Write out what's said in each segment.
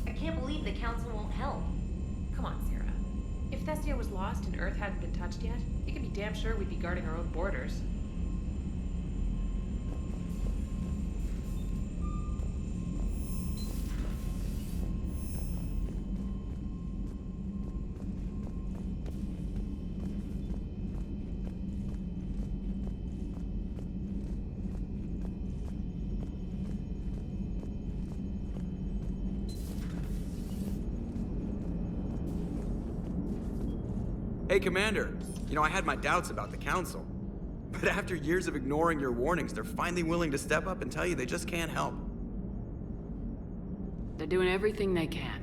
I can't believe the council won't help. Come on, Sarah. If Thestia was lost and Earth hadn't been touched yet, you can be damn sure we'd be guarding our own borders. Hey, Commander. You know, I had my doubts about the Council. But after years of ignoring your warnings, they're finally willing to step up and tell you they just can't help. They're doing everything they can.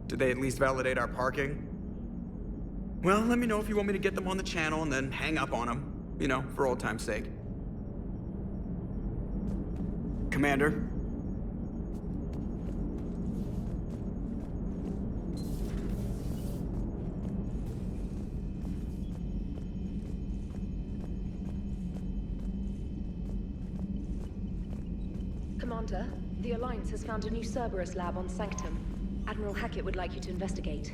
Did they at least validate our parking? Well, let me know if you want me to get them on the channel and then hang up on them. You know, for old time's sake. Commander? Commander, the Alliance has found a new Cerberus lab on Sanctum. Admiral Hackett would like you to investigate.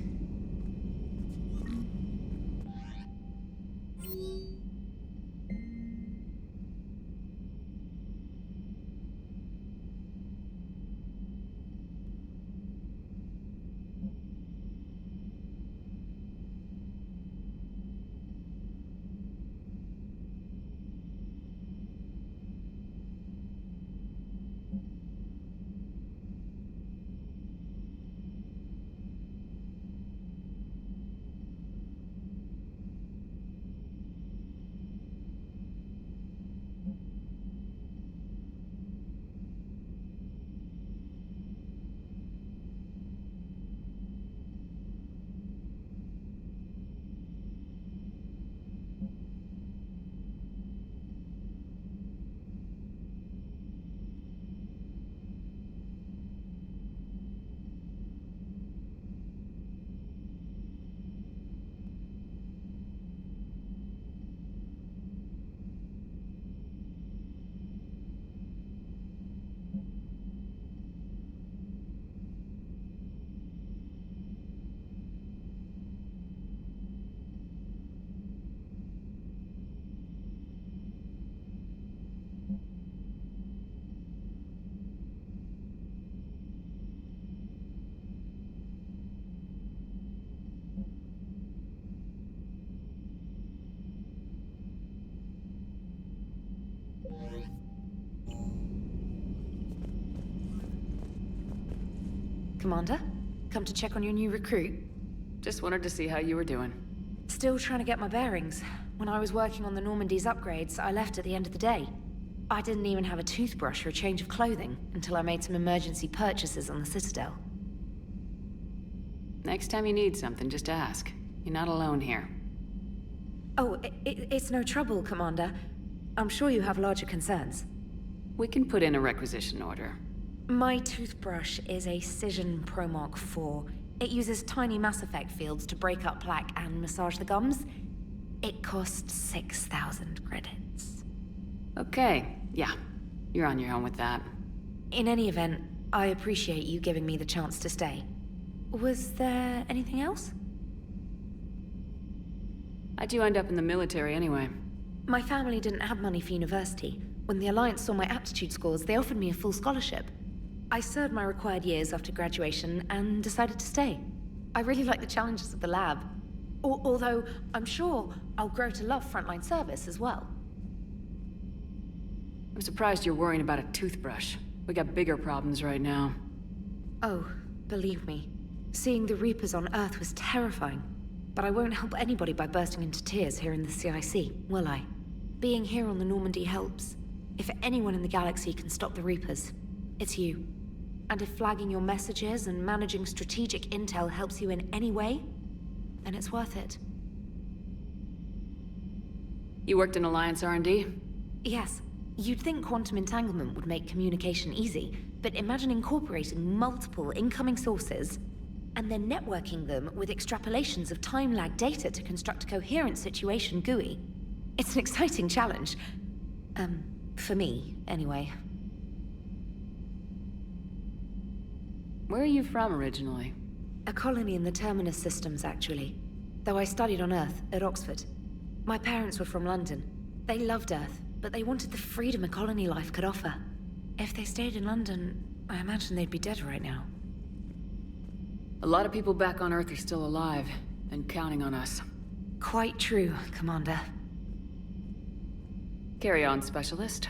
Commander, come to check on your new recruit. Just wanted to see how you were doing. Still trying to get my bearings. When I was working on the Normandy's upgrades, I left at the end of the day. I didn't even have a toothbrush or a change of clothing until I made some emergency purchases on the Citadel. Next time you need something, just ask. You're not alone here. Oh, it's no trouble, Commander. I'm sure you have larger concerns. We can put in a requisition order. My toothbrush is a Cision Pro Mark IV. It uses tiny Mass Effect fields to break up plaque and massage the gums. It costs 6,000 credits. Okay, yeah. You're on your own with that. In any event, I appreciate you giving me the chance to stay. Was there anything else? How'd you end up in the military anyway? My family didn't have money for university. When the Alliance saw my aptitude scores, they offered me a full scholarship. I served my required years after graduation and decided to stay. I really like the challenges of the lab. Although, I'm sure I'll grow to love frontline service as well. I'm surprised you're worrying about a toothbrush. We got bigger problems right now. Oh, believe me, seeing the Reapers on Earth was terrifying. But I won't help anybody by bursting into tears here in the CIC, will I? Being here on the Normandy helps. If anyone in the galaxy can stop the Reapers, it's you. And if flagging your messages and managing strategic intel helps you in any way, then it's worth it. You worked in Alliance R&D? Yes, you'd think quantum entanglement would make communication easy, but imagine incorporating multiple incoming sources and then networking them with extrapolations of time-lag data to construct a coherent situation GUI. It's an exciting challenge. For me, anyway. Where are you from originally? A colony in the Terminus systems, actually. Though I studied on Earth, at Oxford. My parents were from London. They loved Earth, but they wanted the freedom a colony life could offer. If they stayed in London, I imagine they'd be dead right now. A lot of people back on Earth are still alive, and counting on us. Quite true, Commander. Carry on, Specialist.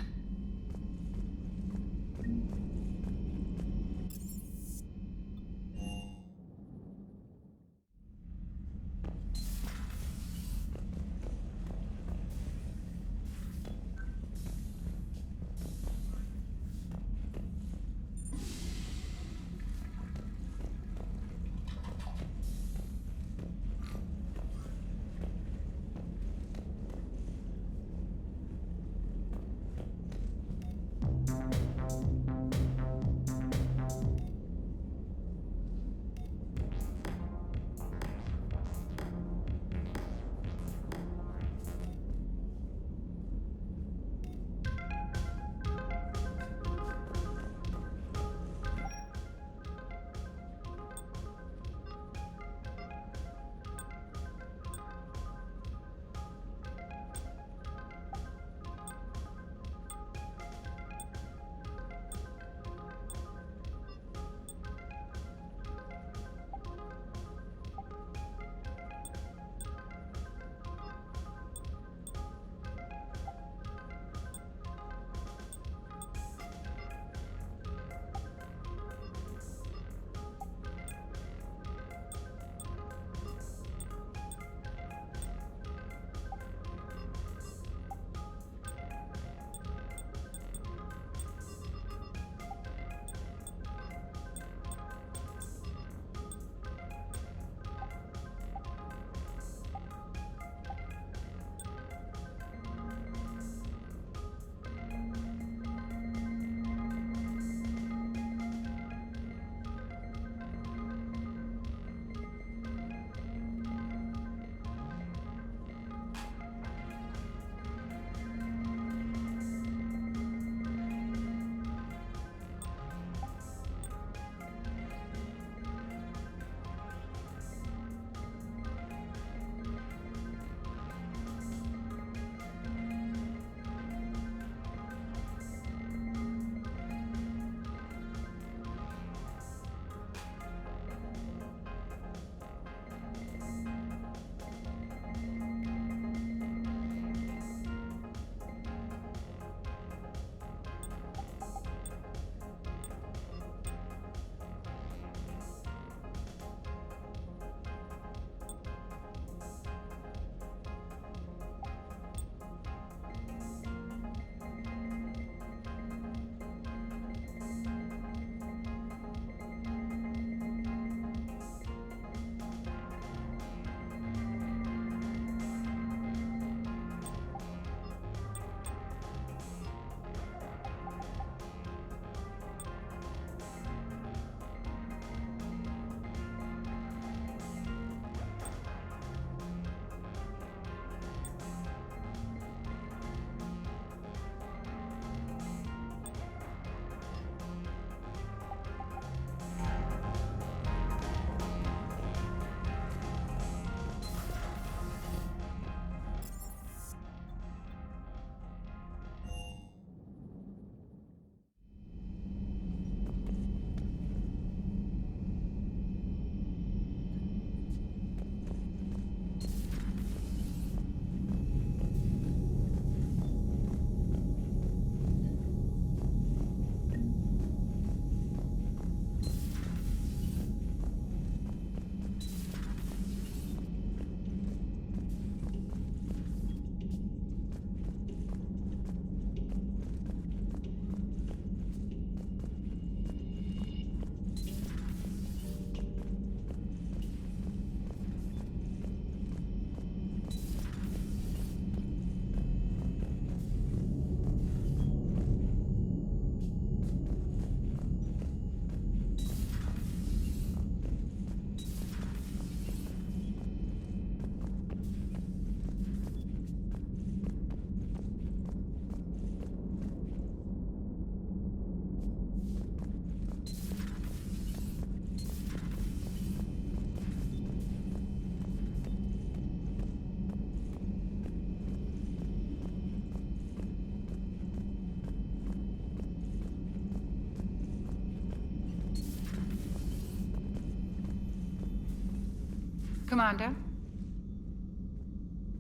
Commander?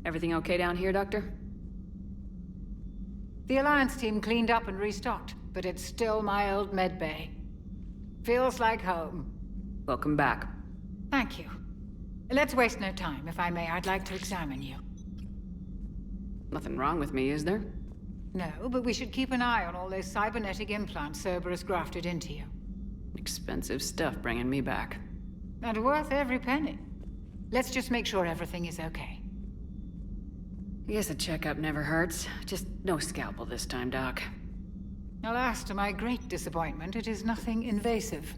Everything okay down here, Doctor? The Alliance team cleaned up and restocked, but it's still my old medbay. Feels like home. Welcome back. Thank you. Let's waste no time. If I may, I'd like to examine you. Nothing wrong with me, is there? No, but we should keep an eye on all those cybernetic implants Cerberus grafted into you. Expensive stuff bringing me back. And worth every penny. Let's just make sure everything is okay. I guess a checkup never hurts. Just no scalpel this time, Doc. Alas, to my great disappointment, it is nothing invasive.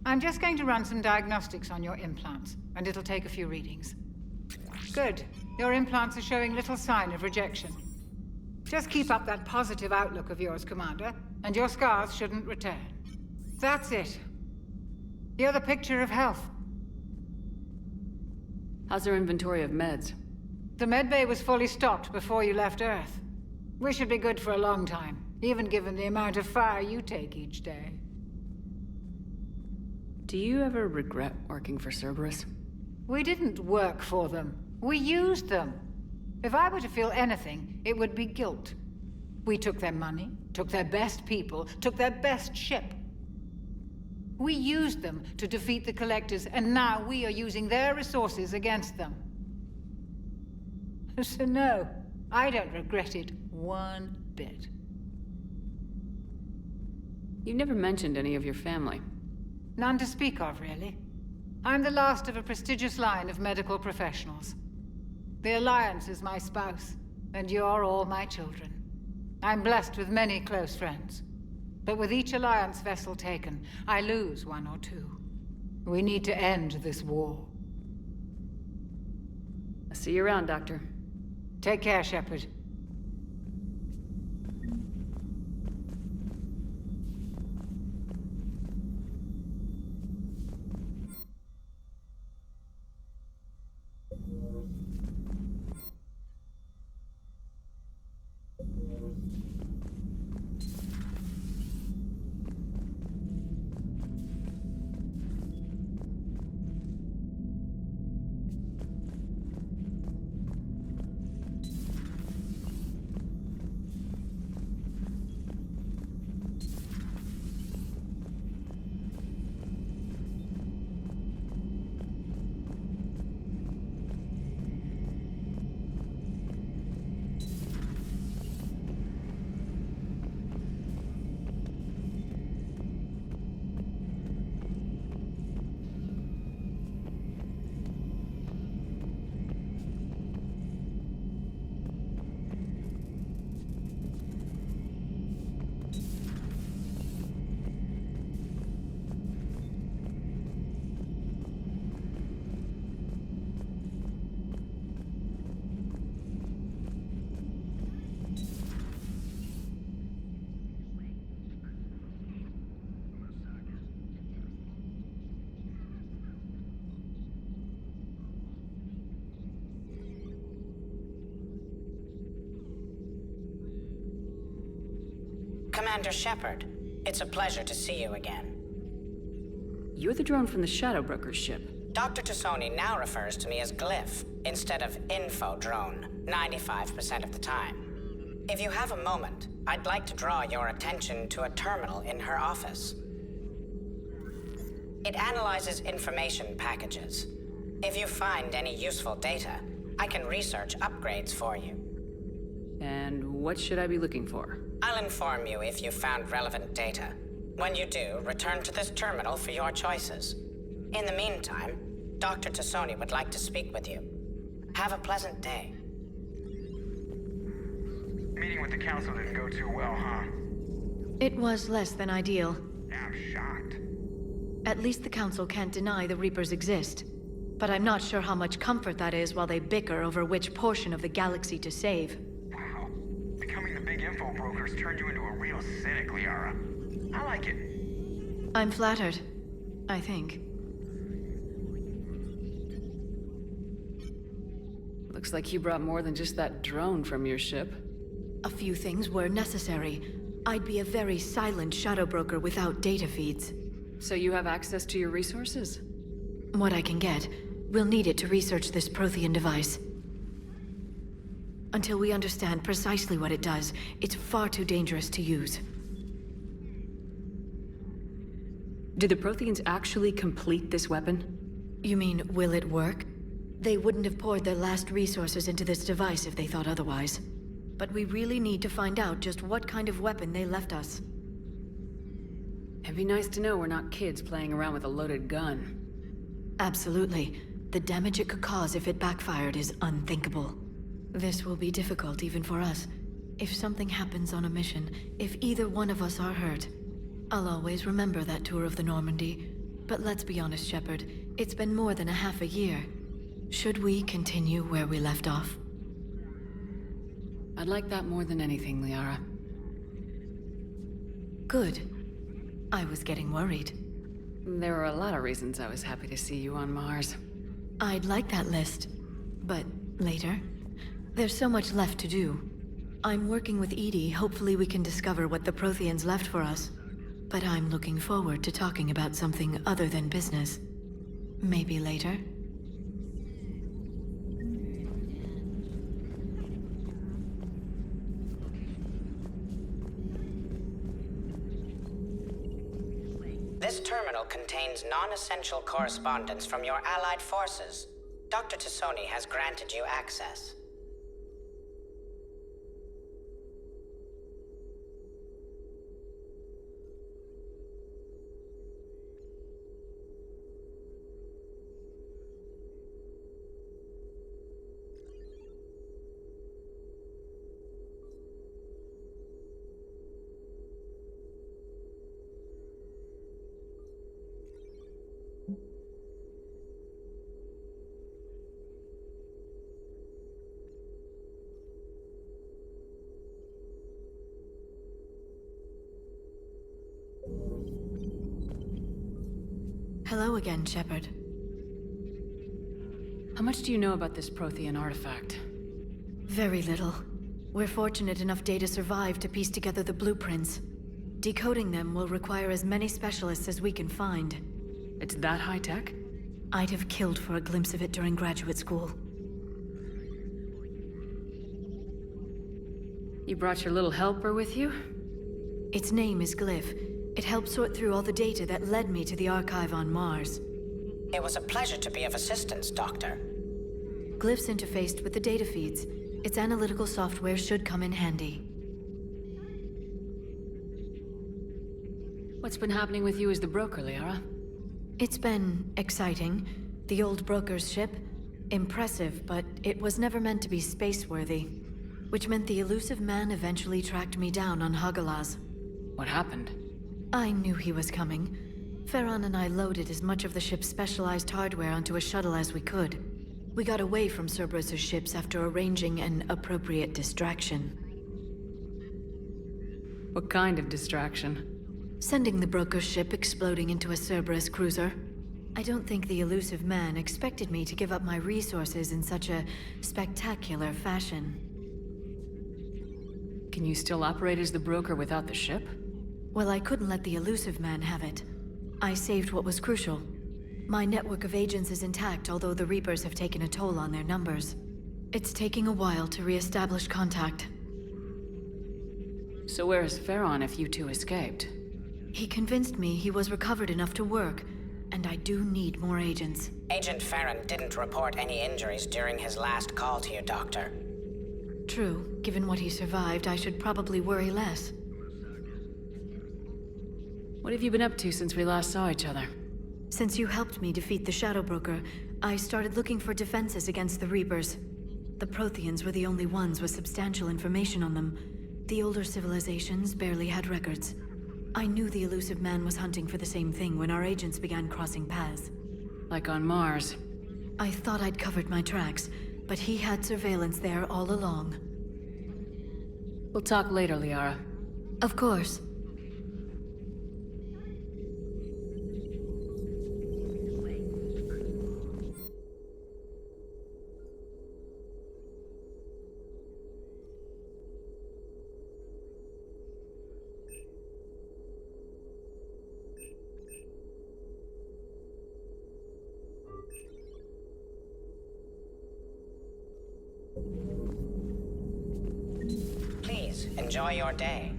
I'm just going to run some diagnostics on your implants, and it'll take a few readings. Good. Your implants are showing little sign of rejection. Just keep up that positive outlook of yours, Commander, and your scars shouldn't return. That's it. You're the picture of health. How's their inventory of meds? The medbay was fully stocked before you left Earth. We should be good for a long time, even given the amount of fire you take each day. Do you ever regret working for Cerberus? We didn't work for them. We used them. If I were to feel anything, it would be guilt. We took their money, took their best people, took their best ship. We used them to defeat the Collectors, and now we are using their resources against them. So no, I don't regret it one bit. You never mentioned any of your family. None to speak of, really. I'm the last of a prestigious line of medical professionals. The Alliance is my spouse, and you're all my children. I'm blessed with many close friends. But with each Alliance vessel taken, I lose one or two. We need to end this war. I'll see you around, Doctor. Take care, Shepard. Commander Shepard, it's a pleasure to see you again. You're the drone from the Shadow Broker's ship. Dr. Tassoni now refers to me as Glyph, instead of Info Drone, 95% of the time. If you have a moment, I'd like to draw your attention to a terminal in her office. It analyzes information packages. If you find any useful data, I can research upgrades for you. And what should I be looking for? I'll inform you if you've found relevant data. When you do, return to this terminal for your choices. In the meantime, Dr. Tassoni would like to speak with you. Have a pleasant day. Meeting with the council didn't go too well, huh? It was less than ideal. I'm shocked. At least the council can't deny the Reapers exist. But I'm not sure how much comfort that is while they bicker over which portion of the galaxy to save. Wow. Becoming the big info brokers turned you into a real cynic, Liara. I like it. I'm flattered. I think. Looks like you brought more than just that drone from your ship. A few things were necessary. I'd be a very silent shadow broker without data feeds. So you have access to your resources? What I can get. We'll need it to research this Prothean device. Until we understand precisely what it does, it's far too dangerous to use. Did the Protheans actually complete this weapon? You mean, will it work? They wouldn't have poured their last resources into this device if they thought otherwise. But we really need to find out just what kind of weapon they left us. It'd be nice to know we're not kids playing around with a loaded gun. Absolutely. The damage it could cause if it backfired is unthinkable. This will be difficult even for us. If something happens on a mission, if either one of us are hurt, I'll always remember that tour of the Normandy. But let's be honest, Shepard. It's been more than a half a year. Should we continue where we left off? I'd like that more than anything, Liara. Good. I was getting worried. There were a lot of reasons I was happy to see you on Mars. I'd like that list. But later? There's so much left to do. I'm working with Edie. Hopefully we can discover what the Protheans left for us. But I'm looking forward to talking about something other than business. Maybe later? This terminal contains non-essential correspondence from your allied forces. Dr. Tassoni has granted you access. Hello again, Shepard. How much do you know about this Prothean artifact? Very little. We're fortunate enough Data survived to piece together the blueprints. Decoding them will require as many specialists as we can find. It's that high-tech? I'd have killed for a glimpse of it during graduate school. You brought your little helper with you? Its name is Glyph. It helped sort through all the data that led me to the archive on Mars. It was a pleasure to be of assistance, Doctor. Glyph's interfaced with the data feeds. Its analytical software should come in handy. What's been happening with you as the broker, Liara? It's been exciting. The old broker's ship. Impressive, but it was never meant to be space-worthy. Which meant the elusive man eventually tracked me down on Hagalaz. What happened? I knew he was coming. Farron and I loaded as much of the ship's specialized hardware onto a shuttle as we could. We got away from Cerberus' ships after arranging an appropriate distraction. What kind of distraction? Sending the broker's ship exploding into a Cerberus cruiser. I don't think the elusive man expected me to give up my resources in such a spectacular fashion. Can you still operate as the broker without the ship? Well, I couldn't let the elusive man have it. I saved what was crucial. My network of agents is intact, although the Reapers have taken a toll on their numbers. It's taking a while to re-establish contact. So where is Farron if you two escaped? He convinced me he was recovered enough to work, and I do need more agents. Agent Farron didn't report any injuries during his last call to you, Doctor. True. Given what he survived, I should probably worry less. What have you been up to since we last saw each other? Since you helped me defeat the Shadow Broker, I started looking for defenses against the Reapers. The Protheans were the only ones with substantial information on them. The older civilizations barely had records. I knew the elusive man was hunting for the same thing when our agents began crossing paths. Like on Mars. I thought I'd covered my tracks, but he had surveillance there all along. We'll talk later, Liara. Of course. your day.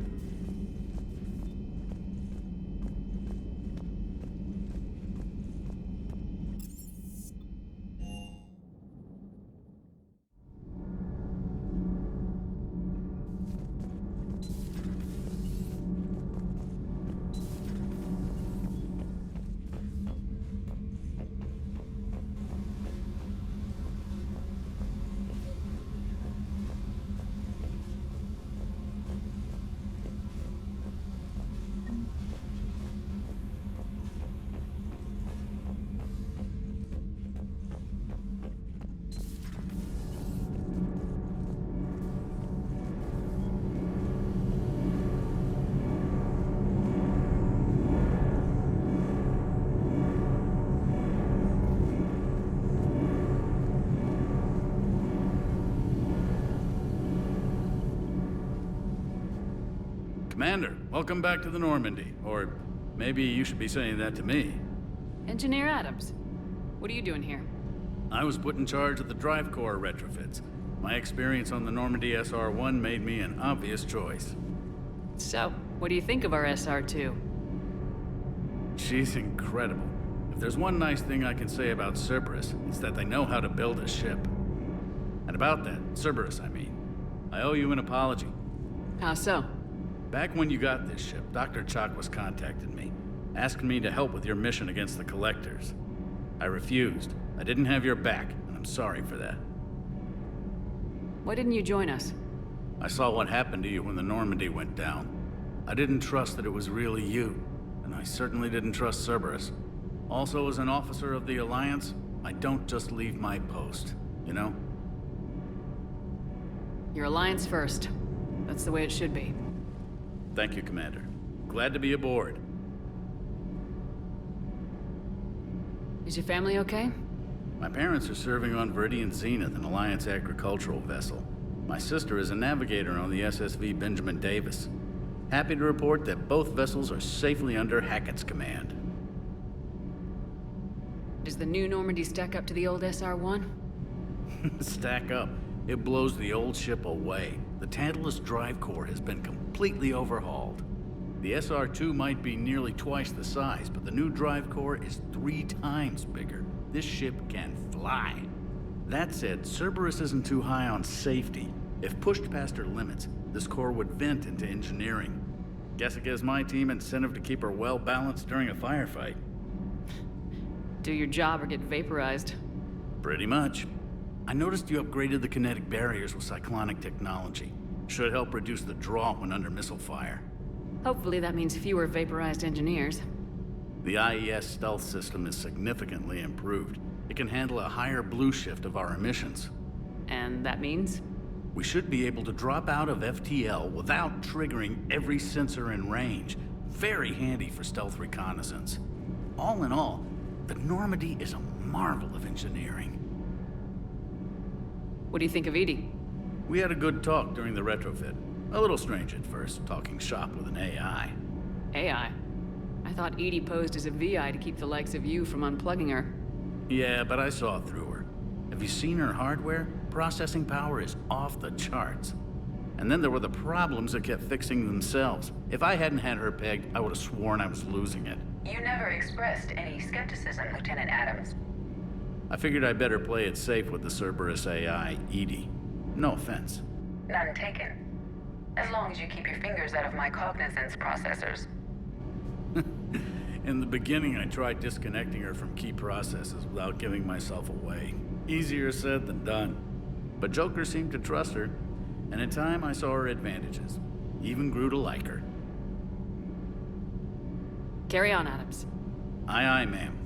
Commander, welcome back to the Normandy. Or maybe you should be saying that to me. Engineer Adams, what are you doing here? I was put in charge of the drive core retrofits. My experience on the Normandy SR-1 made me an obvious choice. So, what do you think of our SR-2? She's incredible. If there's one nice thing I can say about Cerberus, it's that they know how to build a ship. And about that, Cerberus, I mean, I owe you an apology. How so? Back when you got this ship, Dr. Chakwas contacted me, asking me to help with your mission against the Collectors. I refused. I didn't have your back, and I'm sorry for that. Why didn't you join us? I saw what happened to you when the Normandy went down. I didn't trust that it was really you, and I certainly didn't trust Cerberus. Also, as an officer of the Alliance, I don't just leave my post, you know? Your Alliance first. That's the way it should be. Thank you, Commander. Glad to be aboard. Is your family okay? My parents are serving on Viridian Zenith, an Alliance agricultural vessel. My sister is a navigator on the SSV Benjamin Davis. Happy to report that both vessels are safely under Hackett's command. Does the new Normandy stack up to the old SR-1? Stack up. It blows the old ship away. The Tantalus drive core has been completely overhauled. The SR-2 might be nearly twice the size, but the new drive core is 3 times bigger. This ship can fly. That said, Cerberus isn't too high on safety. If pushed past her limits, this core would vent into engineering. Guess it gives my team incentive to keep her well balanced during a firefight. Do your job or get vaporized. Pretty much. I noticed you upgraded the kinetic barriers with cyclonic technology. Should help reduce the draw when under missile fire. Hopefully that means fewer vaporized engineers. The IES stealth system is significantly improved. It can handle a higher blue shift of our emissions. And that means? We should be able to drop out of FTL without triggering every sensor in range. Very handy for stealth reconnaissance. All in all, the Normandy is a marvel of engineering. What do you think of Edie? We had a good talk during the retrofit. A little strange at first, talking shop with an AI. AI? I thought Edie posed as a VI to keep the likes of you from unplugging her. Yeah, but I saw through her. Have you seen her hardware? Processing power is off the charts. And then there were the problems that kept fixing themselves. If I hadn't had her pegged, I would have sworn I was losing it. You never expressed any skepticism, Lieutenant Adams. I figured I'd better play it safe with the Cerberus AI, Edie. No offense. None taken. As long as you keep your fingers out of my cognizance processors. In the beginning, I tried disconnecting her from key processes without giving myself away. Easier said than done. But Joker seemed to trust her, and in time I saw her advantages. Even grew to like her. Carry on, Adams. Aye, aye, ma'am.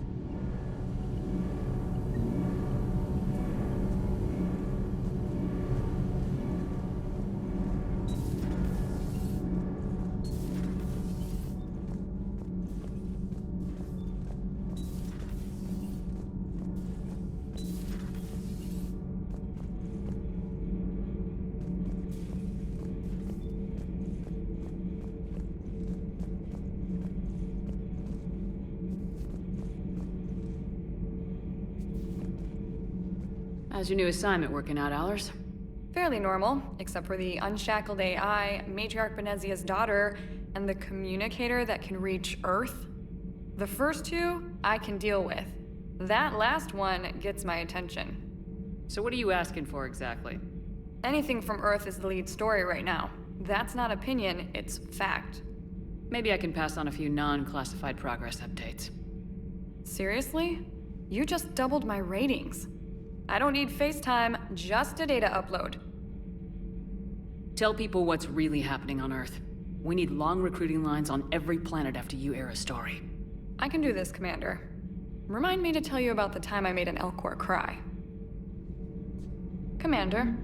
How's your new assignment working out, Allers? Fairly normal, except for the unshackled AI, Matriarch Benezia's daughter, and the communicator that can reach Earth. The first two, I can deal with. That last one gets my attention. So what are you asking for exactly? Anything from Earth is the lead story right now. That's not opinion, it's fact. Maybe I can pass on a few non-classified progress updates. Seriously? You just doubled my ratings. I don't need FaceTime, just a data upload. Tell people what's really happening on Earth. We need long recruiting lines on every planet after you air a story. I can do this, Commander. Remind me to tell you about the time I made an Elcor cry. Commander.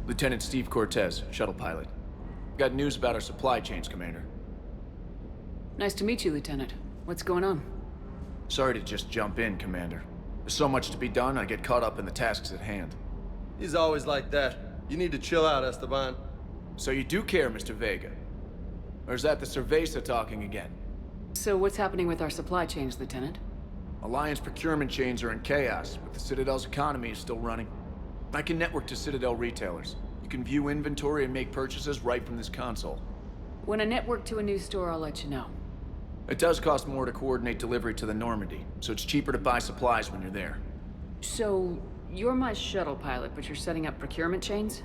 Lieutenant Steve Cortez, shuttle pilot. Got news about our supply chains, Commander. Nice to meet you, Lieutenant. What's going on? Sorry to just jump in, Commander. There's so much to be done, I get caught up in the tasks at hand. He's always like that. You need to chill out, Esteban. So you do care, Mr. Vega? Or is that the Cerveza talking again? So what's happening with our supply chains, Lieutenant? Alliance procurement chains are in chaos, but the Citadel's economy is still running. I can network to Citadel retailers. You can view inventory and make purchases right from this console. When I network to a new store, I'll let you know. It does cost more to coordinate delivery to the Normandy, so it's cheaper to buy supplies when you're there. So, you're my shuttle pilot, but you're setting up procurement chains?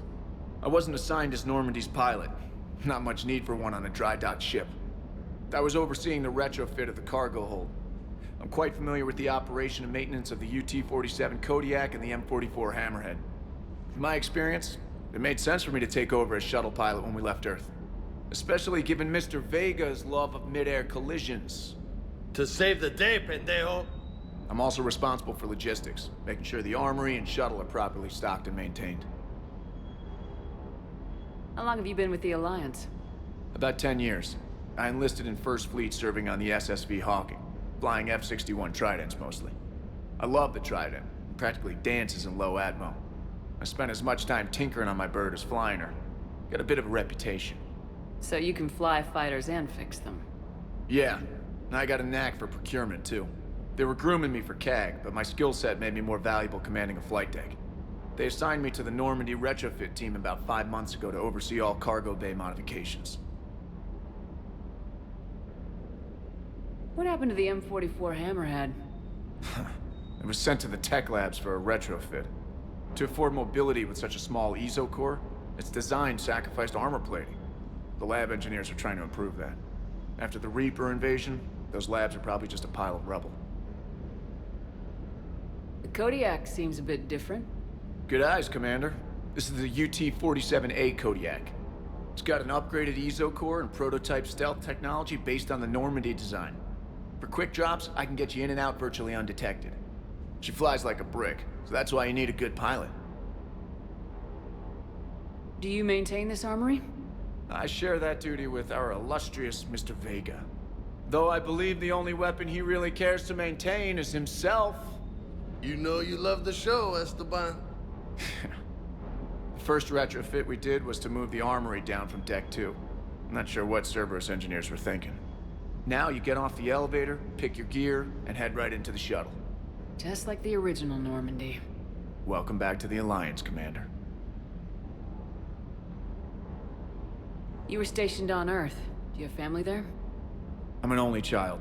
I wasn't assigned as Normandy's pilot. Not much need for one on a dry dock ship. I was overseeing the retrofit of the cargo hold. I'm quite familiar with the operation and maintenance of the UT-47 Kodiak and the M44 Hammerhead. In my experience, it made sense for me to take over as shuttle pilot when we left Earth. Especially given Mr. Vega's love of mid-air collisions. To save the day, pendejo. I'm also responsible for logistics, making sure the armory and shuttle are properly stocked and maintained. How long have you been with the Alliance? About 10 years. I enlisted in First Fleet serving on the SSV Hawking, flying F-61 Tridents mostly. I love the Trident. It practically dances in low atmo. I spent as much time tinkering on my bird as flying her. Got a bit of a reputation. So you can fly fighters and fix them. Yeah, and I got a knack for procurement too. They were grooming me for CAG, but my skill set made me more valuable commanding a flight deck. They assigned me to the Normandy retrofit team about 5 months ago to oversee all cargo bay modifications. What happened to the M44 Hammerhead? It was sent to the tech labs for a retrofit. To afford mobility with such a small ESO core, its design sacrificed armor plating. The lab engineers are trying to improve that. After the Reaper invasion, those labs are probably just a pile of rubble. The Kodiak seems a bit different. Good eyes, Commander. This is the UT-47A Kodiak. It's got an upgraded ESO core and prototype stealth technology based on the Normandy design. For quick drops, I can get you in and out virtually undetected. She flies like a brick, so that's why you need a good pilot. Do you maintain this armory? I share that duty with our illustrious Mr. Vega. Though I believe the only weapon he really cares to maintain is himself. You know you love the show, Esteban. The first retrofit we did was to move the armory down from Deck 2. I'm not sure what Cerberus engineers were thinking. Now you get off the elevator, pick your gear, and head right into the shuttle. Just like the original Normandy. Welcome back to the Alliance, Commander. You were stationed on Earth. Do you have family there? I'm an only child.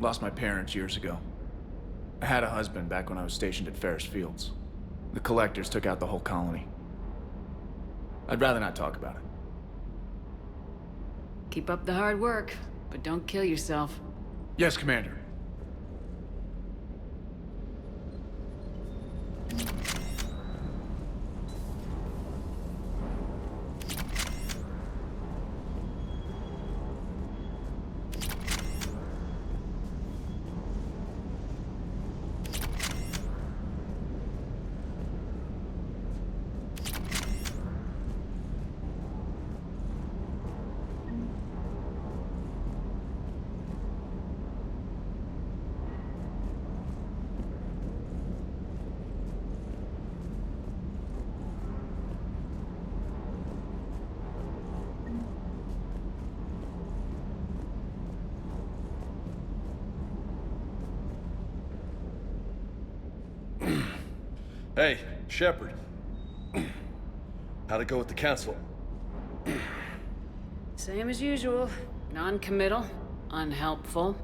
Lost my parents years ago. I had a husband back when I was stationed at Ferris Fields. The Collectors took out the whole colony. I'd rather not talk about it. Keep up the hard work, but don't kill yourself. Yes, Commander. Hey, Shepard. How'd it go with the council? Same as usual. Non-committal, unhelpful.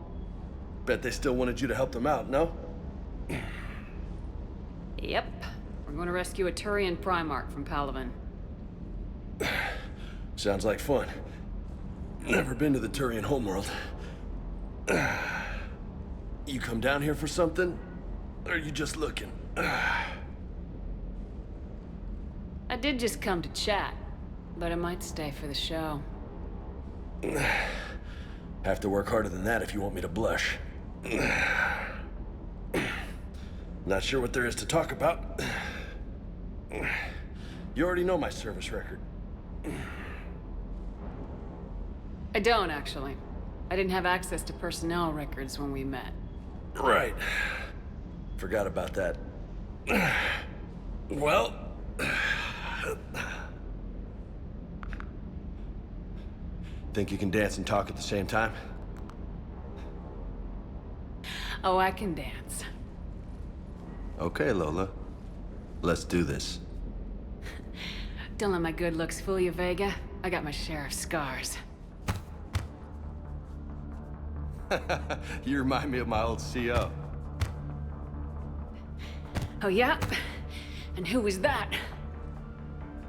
Bet they still wanted you to help them out, no? Yep. We're going to rescue a Turian Primarch from Palaven. Sounds like fun. Never been to the Turian homeworld. You come down here for something? Or are you just looking? I did just come to chat, but I might stay for the show. Have to work harder than that if you want me to blush. Not sure what there is to talk about. You already know my service record. I don't, actually. I didn't have access to personnel records when we met. Right. Forgot about that. Well... Think you can dance and talk at the same time? Oh, I can dance. Okay, Lola. Let's do this. Don't let my good looks fool you, Vega. I got my share of scars. You remind me of my old CO. Oh, yeah? And who was that?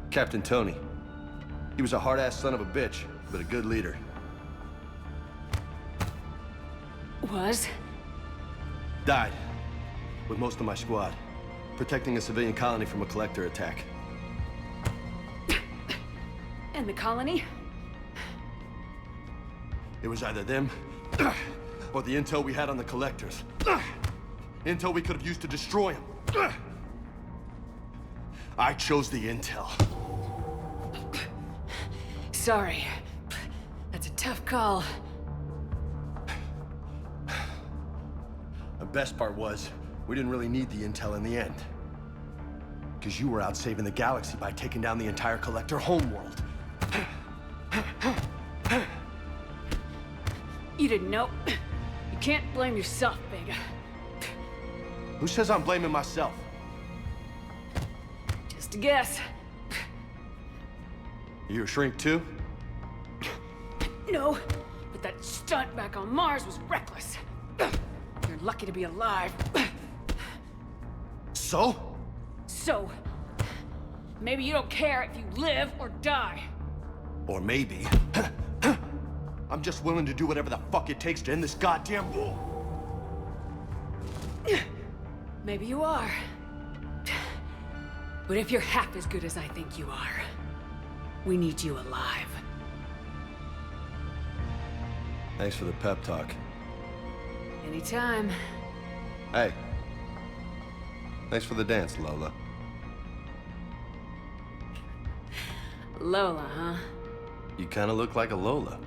Captain Tony. He was a hard-ass son of a bitch, but a good leader. Was? Died. With most of my squad. Protecting a civilian colony from a collector attack. And the colony? It was either them, or the intel we had on the collectors. Intel we could have used to destroy them. I chose the intel. Sorry. Tough call. The best part was, we didn't really need the intel in the end. Because you were out saving the galaxy by taking down the entire Collector homeworld. You didn't know. You can't blame yourself, Vega. Who says I'm blaming myself? Just a guess. You a shrink too? No, but that stunt back on Mars was reckless. You're lucky to be alive. So? So, maybe you don't care if you live or die. Or maybe... I'm just willing to do whatever the fuck it takes to end this goddamn war. Maybe you are. But if you're half as good as I think you are, we need you alive. Thanks for the pep talk. Anytime. Hey. Thanks for the dance, Lola. Lola, huh? You kinda look like a Lola.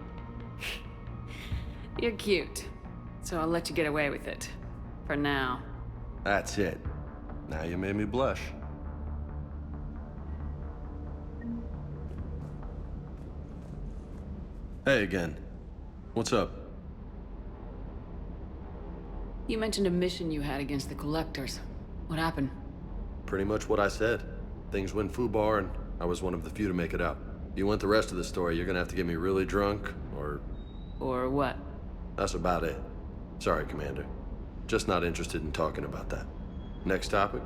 You're cute. So I'll let you get away with it. For now. That's it. Now you made me blush. Hey again. What's up? You mentioned a mission you had against the Collectors. What happened? Pretty much what I said. Things went foobar, and I was one of the few to make it out. You want the rest of the story, you're gonna have to get me really drunk, or... Or what? That's about it. Sorry, Commander. Just not interested in talking about that. Next topic?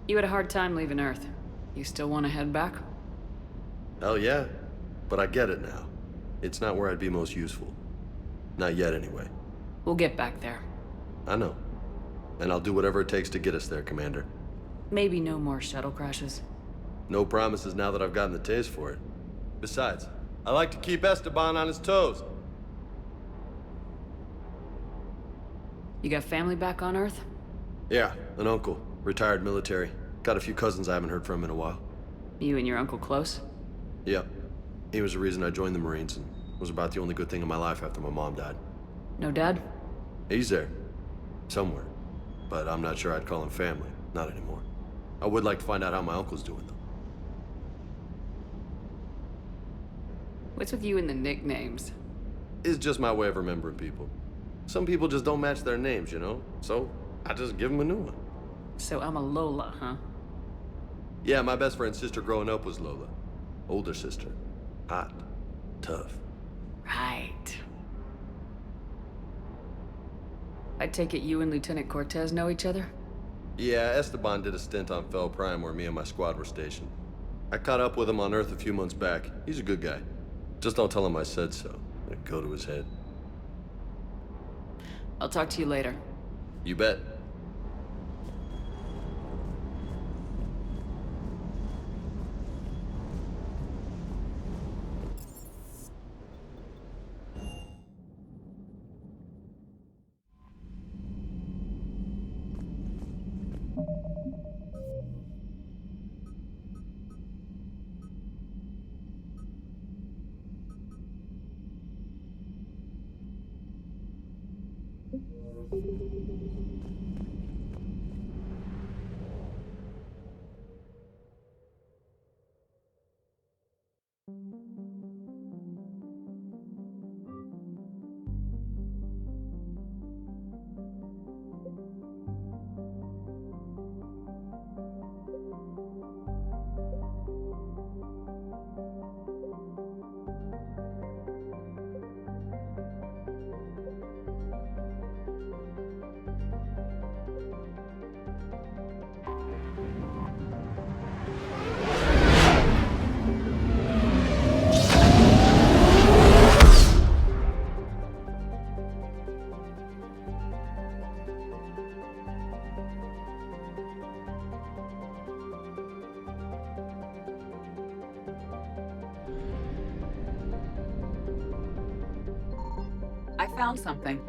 You had a hard time leaving Earth. You still want to head back? Hell yeah. But I get it now. It's not where I'd be most useful. Not yet, anyway. We'll get back there. I know. And I'll do whatever it takes to get us there, Commander. Maybe no more shuttle crashes. No promises now that I've gotten the taste for it. Besides, I like to keep Esteban on his toes. You got family back on Earth? Yeah, an uncle. Retired military. Got a few cousins I haven't heard from in a while. You and your uncle close? Yep. He was the reason I joined the Marines and was about the only good thing in my life after my mom died. No dad? He's there. Somewhere. But I'm not sure I'd call him family. Not anymore. I would like to find out how my uncle's doing, though. What's with you and the nicknames? It's just my way of remembering people. Some people just don't match their names, you know? So, I just give them a new one. So I'm a Lola, huh? Yeah, my best friend's sister growing up was Lola. Older sister. Hot. Tough. Right. I take it you and Lieutenant Cortez know each other? Yeah, Esteban did a stint on Fel Prime where me and my squad were stationed. I caught up with him on Earth a few months back. He's a good guy. Just don't tell him I said so. It'd go to his head. I'll talk to you later. You bet. I found something.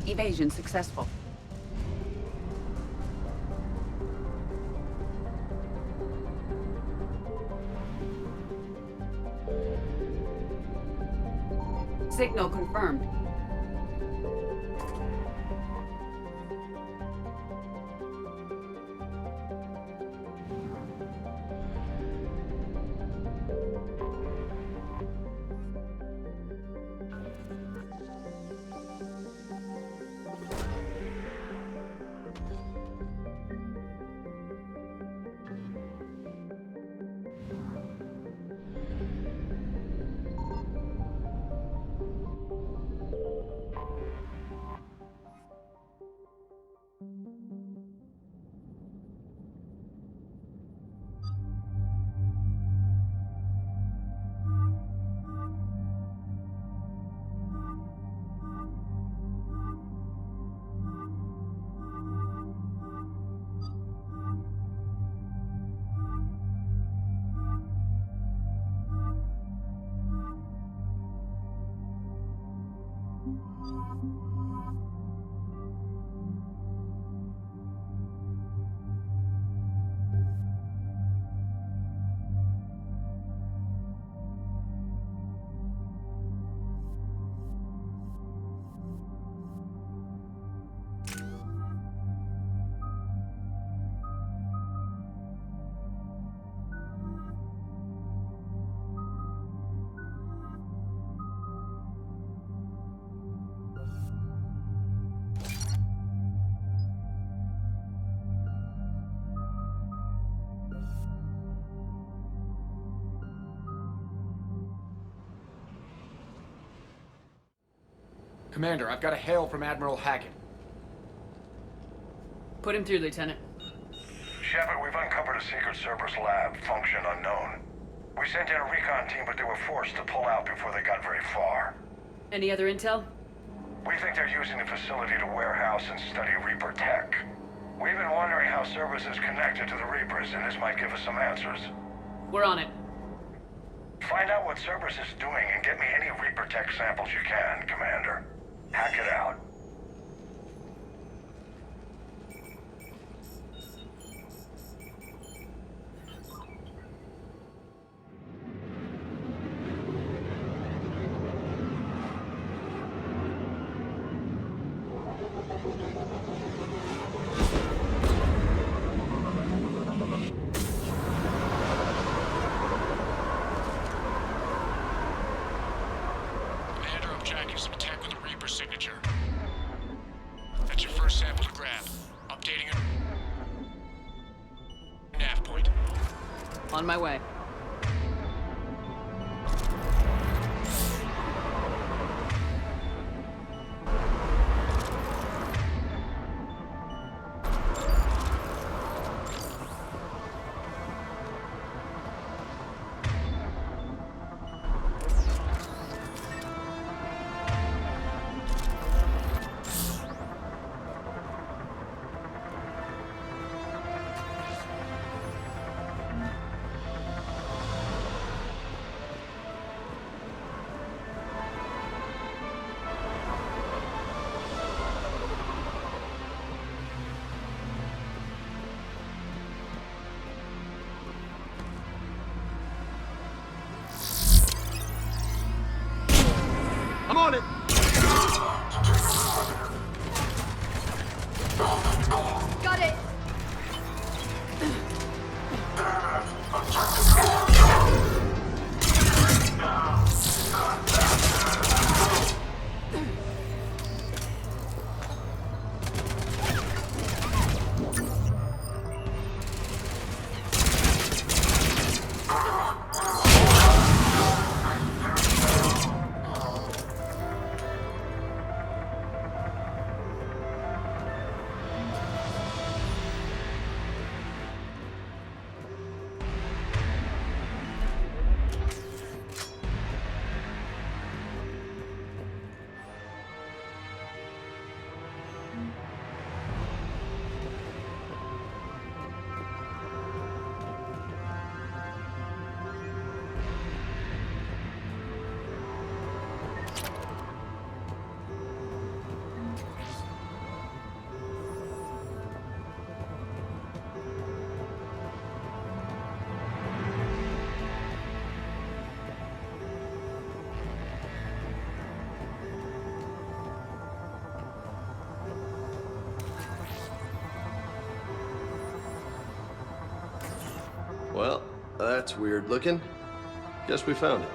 Evasion successful. Signal confirmed. Commander, I've got a hail from Admiral Hackett. Put him through, Lieutenant. Shepard, we've uncovered a Secret Service lab, function unknown. We sent in a recon team, but they were forced to pull out before they got very far. Any other intel? We think they're using the facility to warehouse and study Reaper tech. We've been wondering how Cerberus is connected to the Reapers, and this might give us some answers. We're on it. Find out what Cerberus is doing and get me any Reaper tech samples you can, Commander. Hack it out. Commander, I'm tracking some tech with a Reaper signature. That's your first sample to grab. Updating your nav point. On my way. Well, that's weird looking. Guess we found it.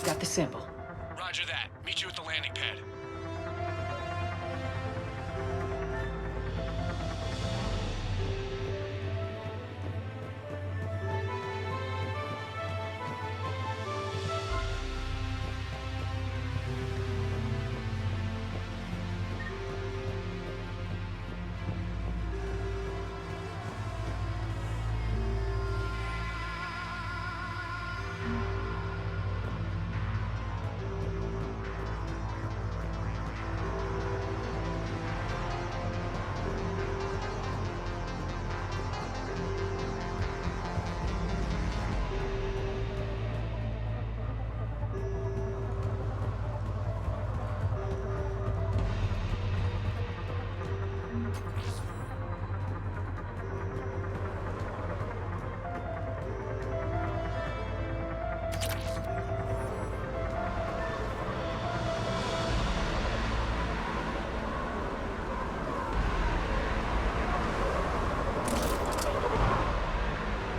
Got the sample. Roger that. Meet you at the landing pad.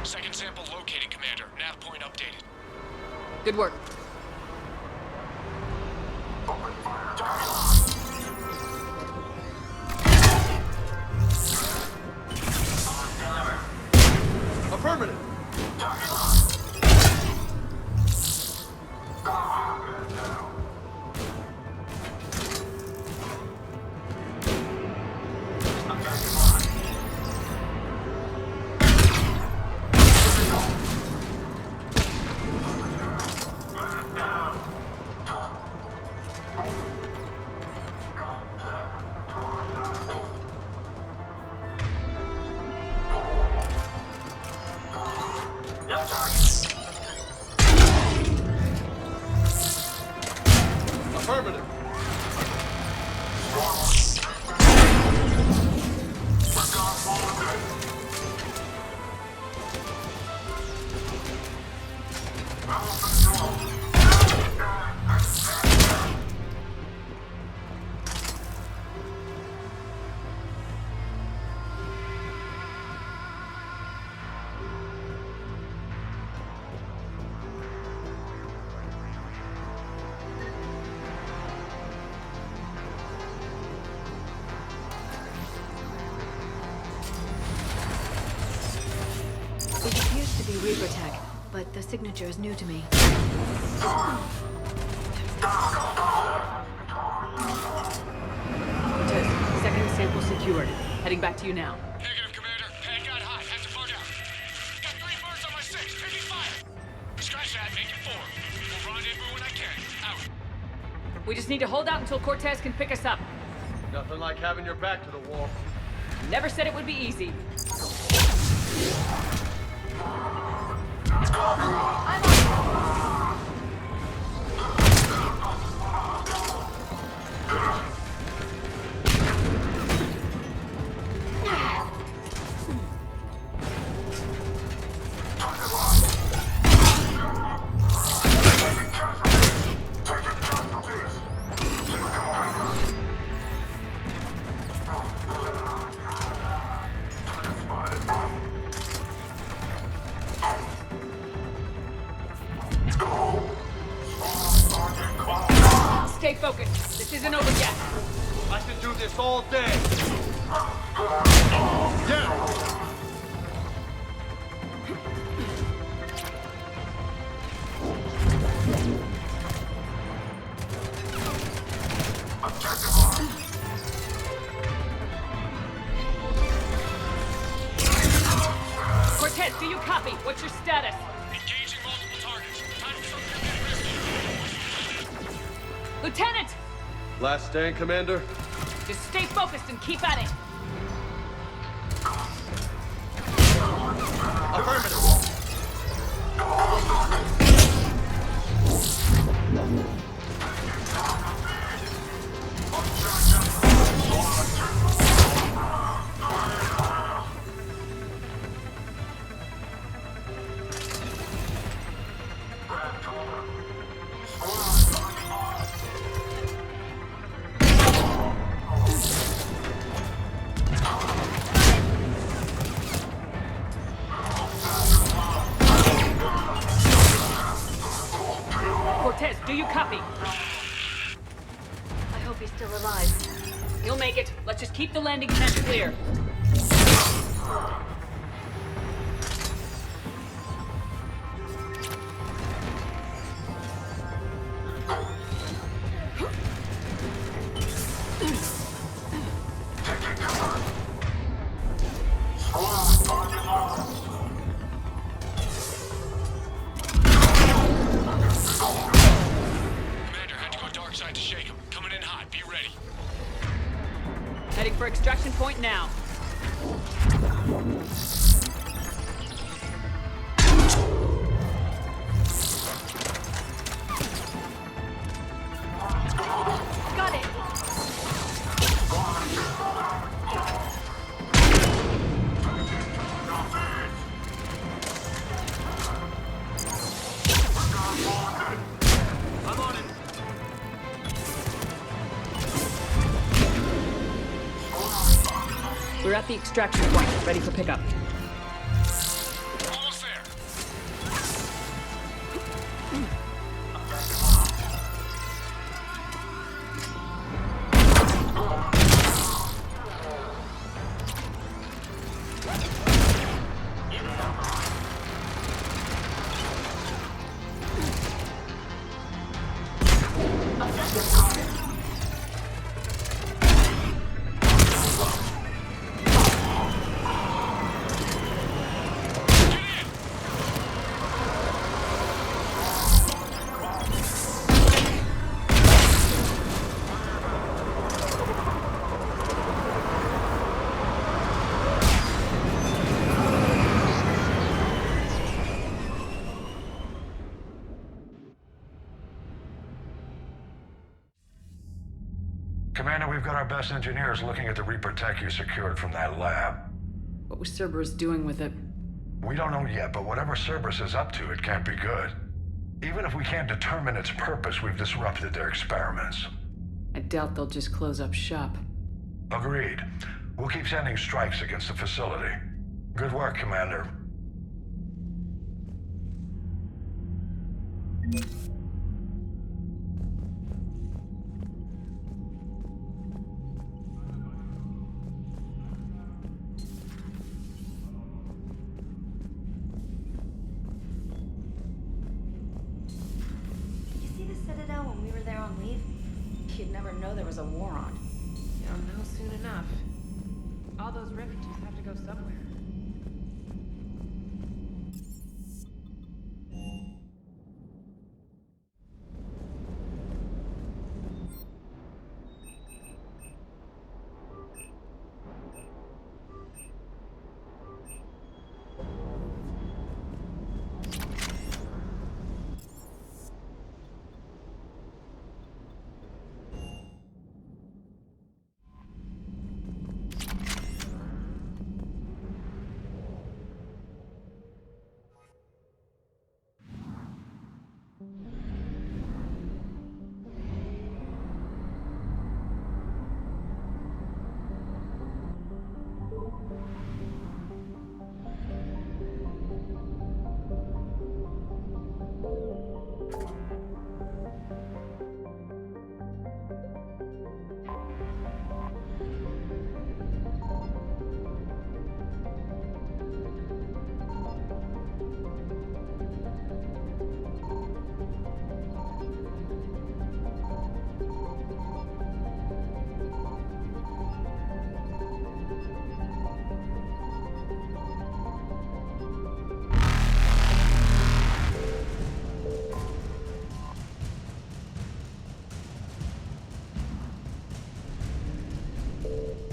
Second sample located, Commander. Nav point updated. Good work. Affirmative. Affirmative. It appears to be Reaper tech, but the signature is new to me. Cortez, second sample secured. Heading back to you now. Negative, Commander. Pad got hot. Had to bug out. Got 3 birds on my 6. Taking fire. Scratch that. Make it 4. We'll rendezvous when I can. Out. We just need to hold out until Cortez can pick us up. Nothing like having your back to the wall. Never said it would be easy. Stay focused. This isn't over yet. I can do this all day. Yeah. Cortez, do you copy? What's your status? Engaging multiple targets. Time for something risky. Lieutenant! Last stand, Commander. Just stay focused and keep at it. Affirmative. Do you copy? I hope he's still alive. You'll make it. Let's just keep the landing tent clear. Commander had to go dark side to shake him. Coming in hot. Be ready. Heading for extraction point now. Got it! I'm on it. We're at the extraction point, ready for pickup. Almost there. Commander, we've got our best engineers looking at the Reaper tech you secured from that lab. What was Cerberus doing with it? We don't know yet, but whatever Cerberus is up to, it can't be good. Even if we can't determine its purpose, we've disrupted their experiments. I doubt they'll just close up shop. Agreed. We'll keep sending strikes against the facility. Good work, Commander. Did you see the Citadel when we were there on leave? You'd never know there was a war on. You'll know soon enough. All those refugees have to go somewhere.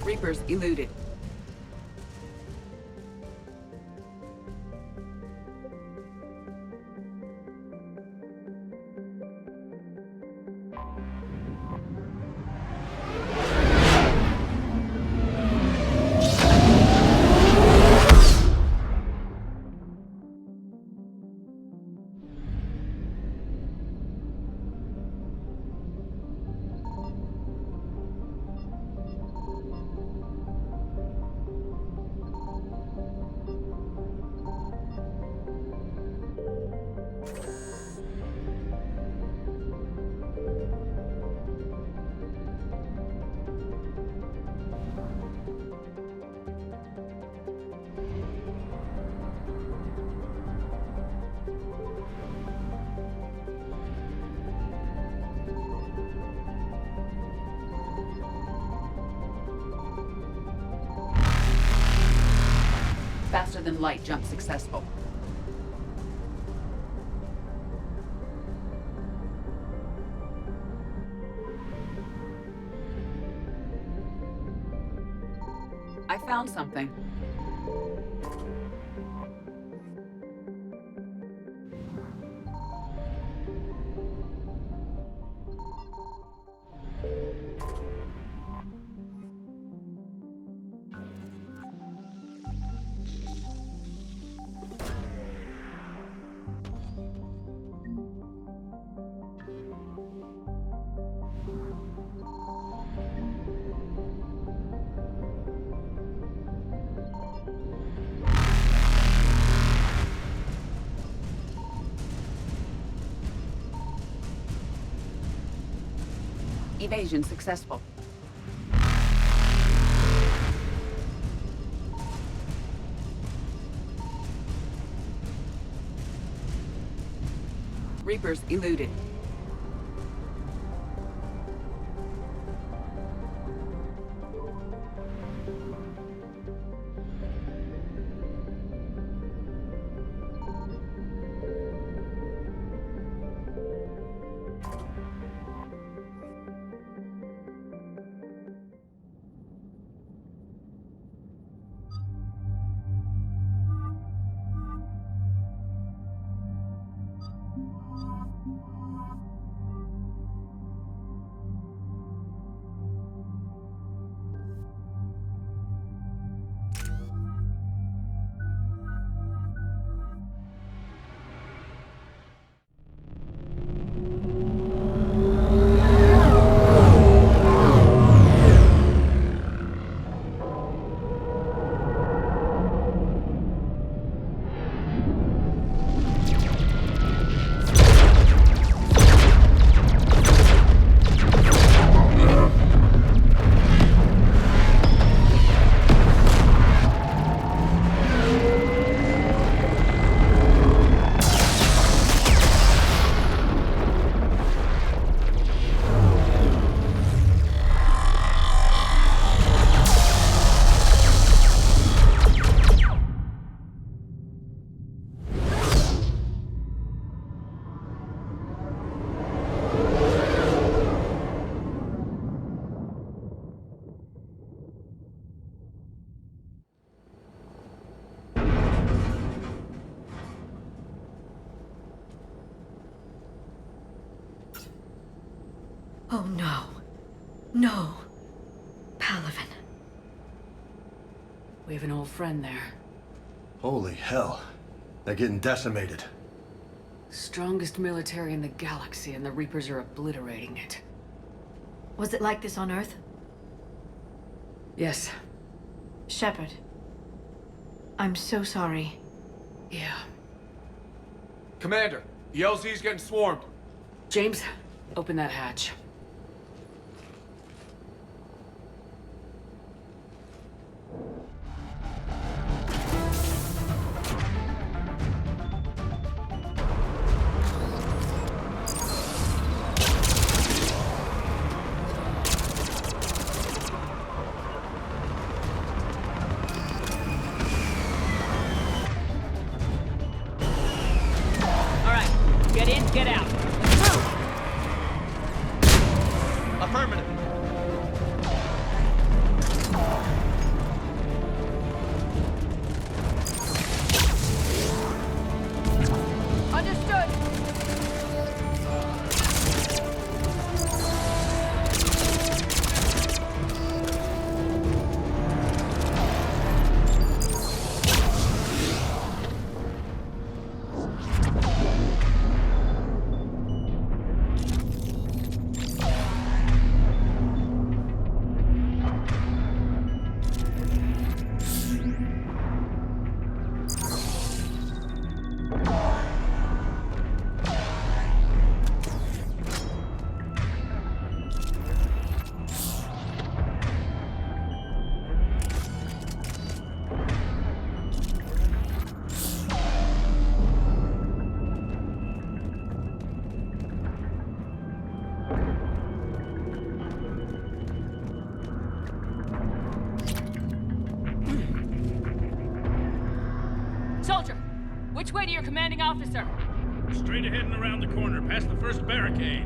Reapers eluded. Faster than light jump successful. I found something. Evasion successful. Reapers eluded. Oh no. No. Palaven. We have an old friend there. Holy hell. They're getting decimated. Strongest military in the galaxy, and the Reapers are obliterating it. Was it like this on Earth? Yes. Shepard. I'm so sorry. Yeah. Commander, the LZ's getting swarmed. James, open that hatch. Get in, get out. Affirmative. Understood. Soldier, which way to your commanding officer? Straight ahead and around the corner, past the first barricade.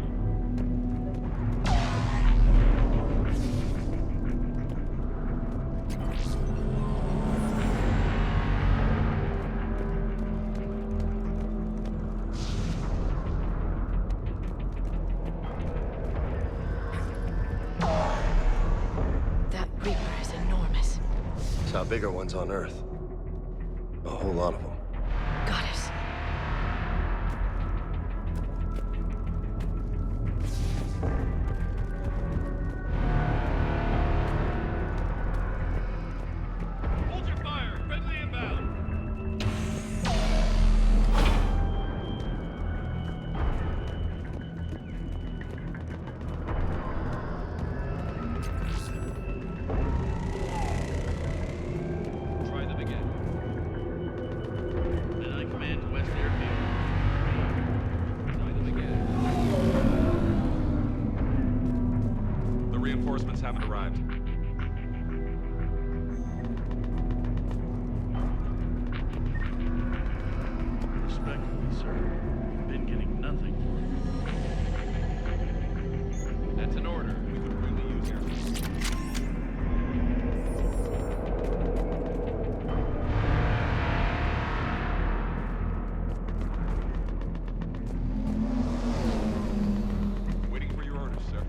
That Reaper is enormous. Saw bigger ones on Earth. A whole lot of them. Goddess. Hold your fire! Friendly inbound! Try them again. And I command West Airfield. Try them again. The reinforcements haven't arrived. Respectfully, sir. Been getting nothing. That's an order. We could really use your... Waiting for your orders, sir.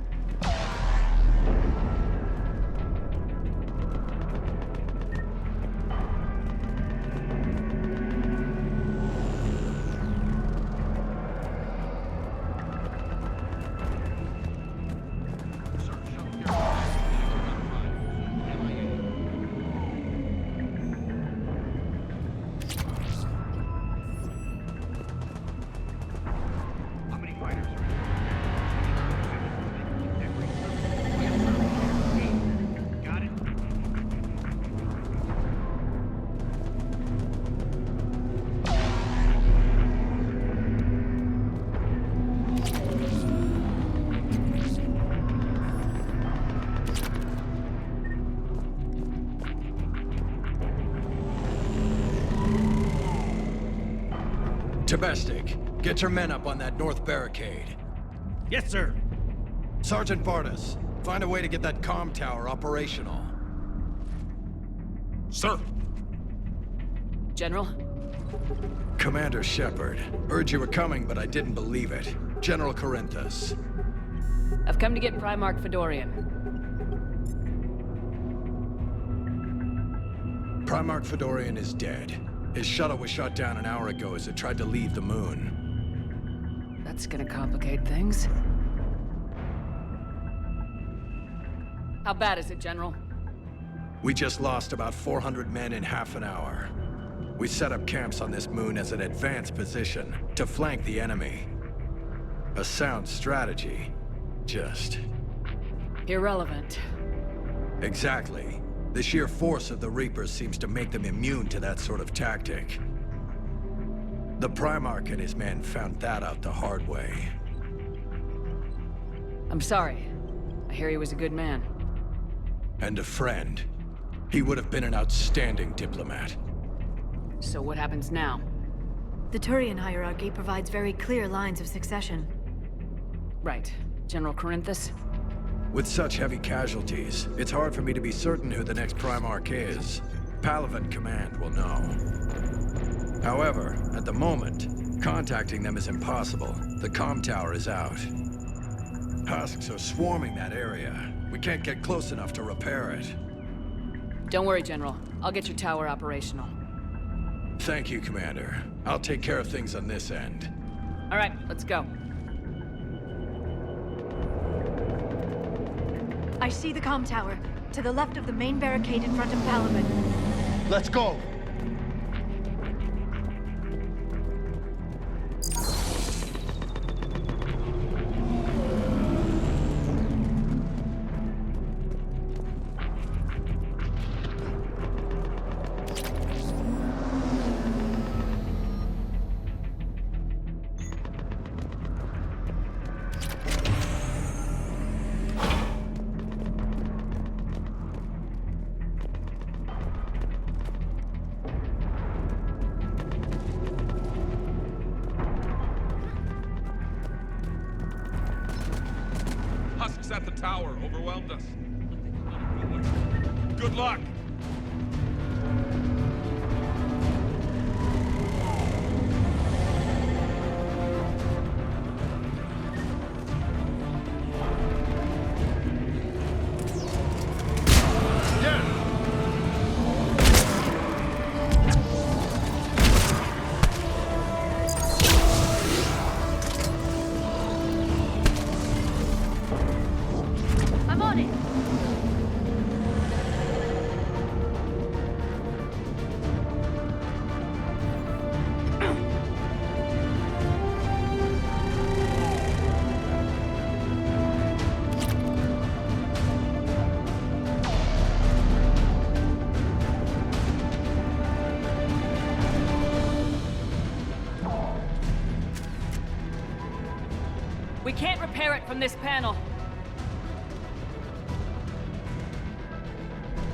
How many fighters are in? Got it? Domestic, get your men up on that north barricade. Yes, sir. Sergeant Bardas, find a way to get that comm tower operational. Sir! General? Commander Shepard, heard you were coming, but I didn't believe it. General Corinthus. I've come to get Primarch Fedorian. Primarch Fedorian is dead. His shuttle was shot down an hour ago as it tried to leave the moon. That's gonna complicate things. How bad is it, General? We just lost about 400 men in half an hour. We set up camps on this moon as an advanced position to flank the enemy. A sound strategy. Just... irrelevant. Exactly. The sheer force of the Reapers seems to make them immune to that sort of tactic. The Primarch and his men found that out the hard way. I'm sorry. I hear he was a good man. And a friend. He would have been an outstanding diplomat. So what happens now? The Turian hierarchy provides very clear lines of succession. Right. General Corinthus? With such heavy casualties, it's hard for me to be certain who the next Primarch is. Palaven Command will know. However, at the moment, contacting them is impossible. The comm tower is out. Husks are swarming that area. We can't get close enough to repair it. Don't worry, General. I'll get your tower operational. Thank you, Commander. I'll take care of things on this end. All right, let's go. I see the comm tower, to the left of the main barricade in front of Palaven. Let's go! attacks at the tower overwhelmed us. Good luck! I'm on it! We can't repair it from this panel.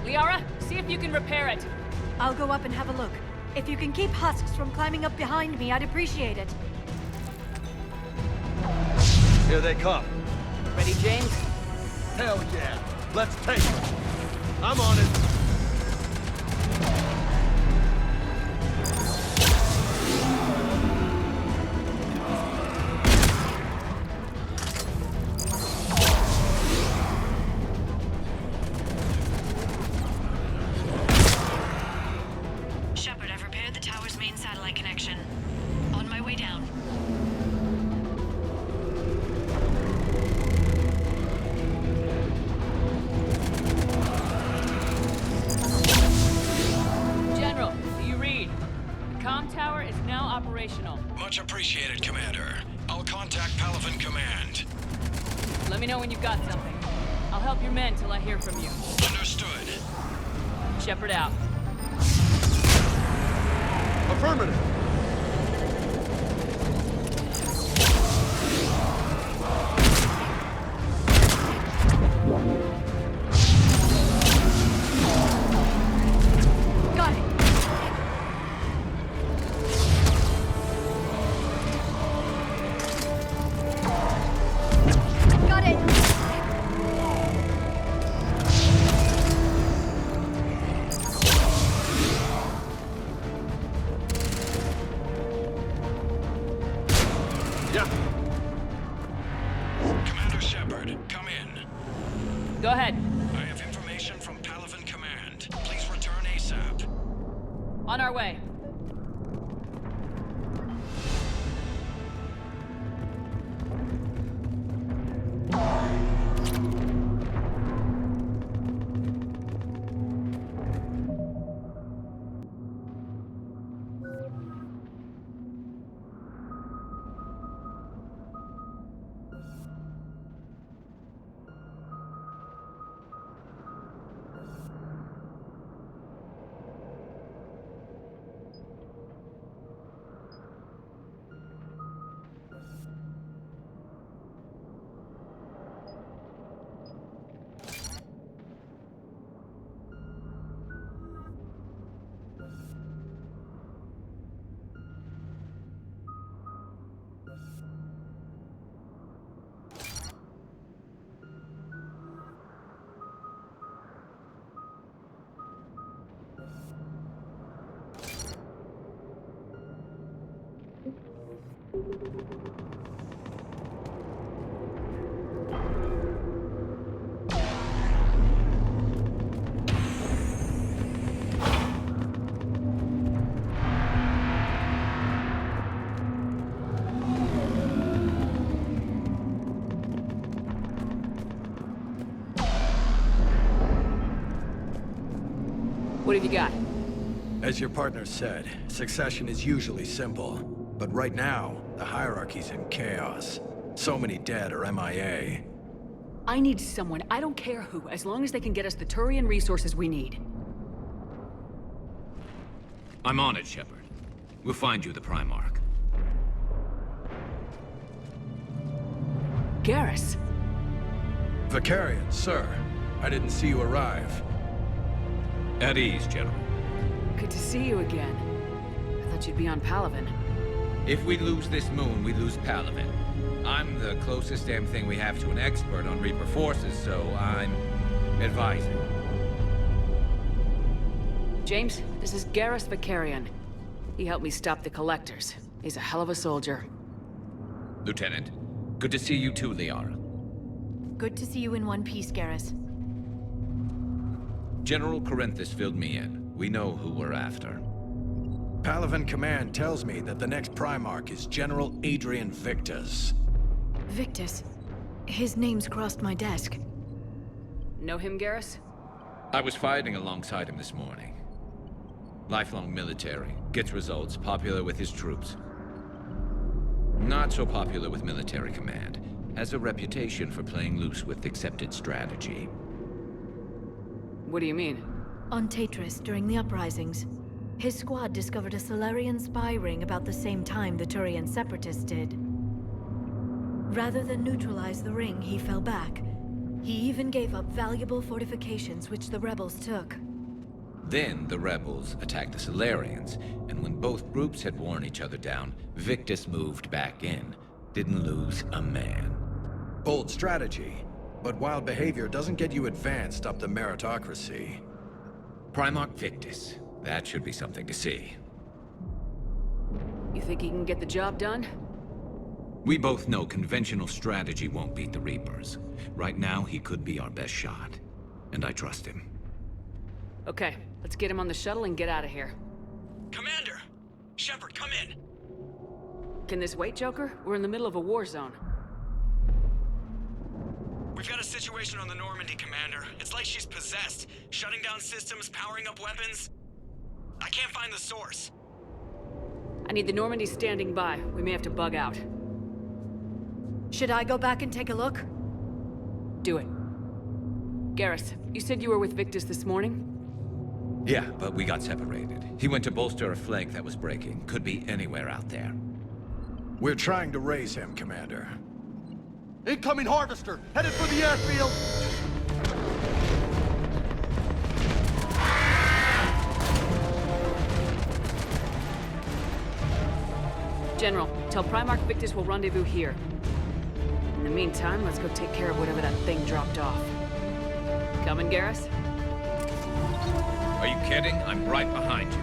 Liara, see if you can repair it. I'll go up and have a look. If you can keep husks from climbing up behind me, I'd appreciate it. Here they come. Ready, James? Hell yeah. Let's take it. I'm on it. Shepard, I've repaired the tower's main satellite connection. On my way down. General, do you read? The comm tower is now operational. Much appreciated, Commander. I'll contact Palaven Command. Let me know when you've got something. I'll help your men till I hear from you. Understood. Shepard out. Affirmative. Got it! Got it! Yeah. Commander Shepard, come in. Go ahead. I have information from Palaven Command. Please return ASAP. On our way. What have you got? As your partner said, succession is usually simple. But right now, the hierarchy's in chaos. So many dead or MIA. I need someone, I don't care who, as long as they can get us the Turian resources we need. I'm on it, Shepard. We'll find you the Primarch. Garrus. Vicarian, sir. I didn't see you arrive. At ease, General. Good to see you again. I thought you'd be on Palaven. If we lose this moon, we lose Palaven. I'm the closest damn thing we have to an expert on Reaper forces, so I'm advising. James, this is Garrus Vakarian. He helped me stop the Collectors. He's a hell of a soldier. Lieutenant, good to see you too, Liara. Good to see you in one piece, Garrus. General Corinthus filled me in. We know who we're after. Palaven Command tells me that the next Primarch is General Adrian Victus. Victus? His name's crossed my desk. Know him, Garrus? I was fighting alongside him this morning. Lifelong military, gets results, popular with his troops. Not so popular with military command. Has a reputation for playing loose with accepted strategy. What do you mean? On Tatris, during the uprisings, his squad discovered a Solarian spy ring about the same time the Turian Separatists did. Rather than neutralize the ring, he fell back. He even gave up valuable fortifications which the rebels took. Then the rebels attacked the Solarians, and when both groups had worn each other down, Victus moved back in. Didn't lose a man. Bold strategy, but wild behavior doesn't get you advanced up the meritocracy. Primarch Victus. That should be something to see. You think he can get the job done? We both know conventional strategy won't beat the Reapers. Right now, he could be our best shot. And I trust him. Okay, let's get him on the shuttle and get out of here. Commander! Shepard, come in! Can this wait, Joker? We're in the middle of a war zone. We've got a situation on the Normandy, Commander. It's like she's possessed. Shutting down systems, powering up weapons. I can't find the source. I need the Normandy standing by. We may have to bug out. Should I go back and take a look? Do it. Garrus, you said you were with Victus this morning? Yeah, but we got separated. He went to bolster a flank that was breaking. Could be anywhere out there. We're trying to raise him, Commander. Incoming Harvester! Headed for the airfield! General, tell Primarch Victus we'll rendezvous here. In the meantime, let's go take care of whatever that thing dropped off. Coming, Garrus? Are you kidding? I'm right behind you.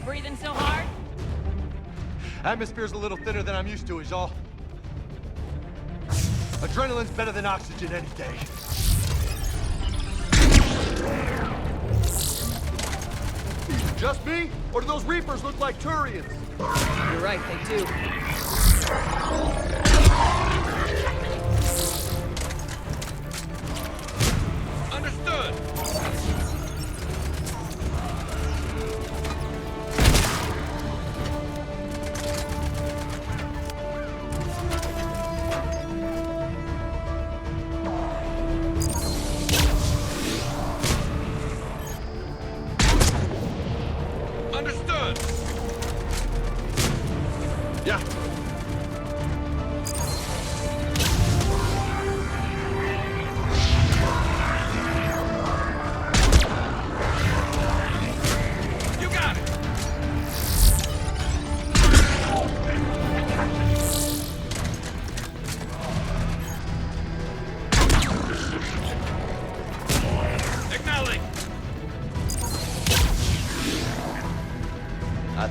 Breathing so hard? Atmosphere's a little thinner than I'm used to, is all. Adrenaline's better than oxygen any day. Just me? Or do those Reapers look like Turians? You're right, they do. Understood! Yeah.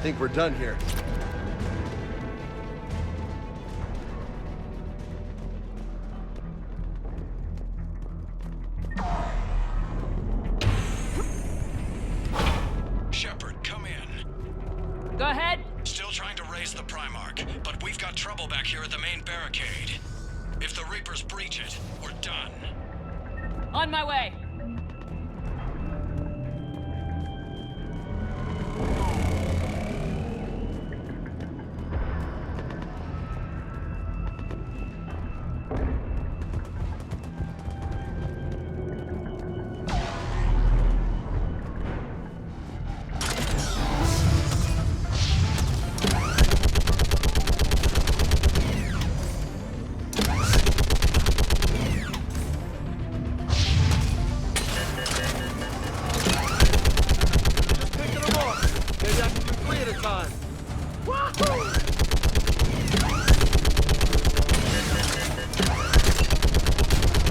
think we're done here. Shepard, come in. Go ahead. Still trying to raise the Primarch, but we've got trouble back here at the main barricade. If the Reapers breach it, we're done. On my way.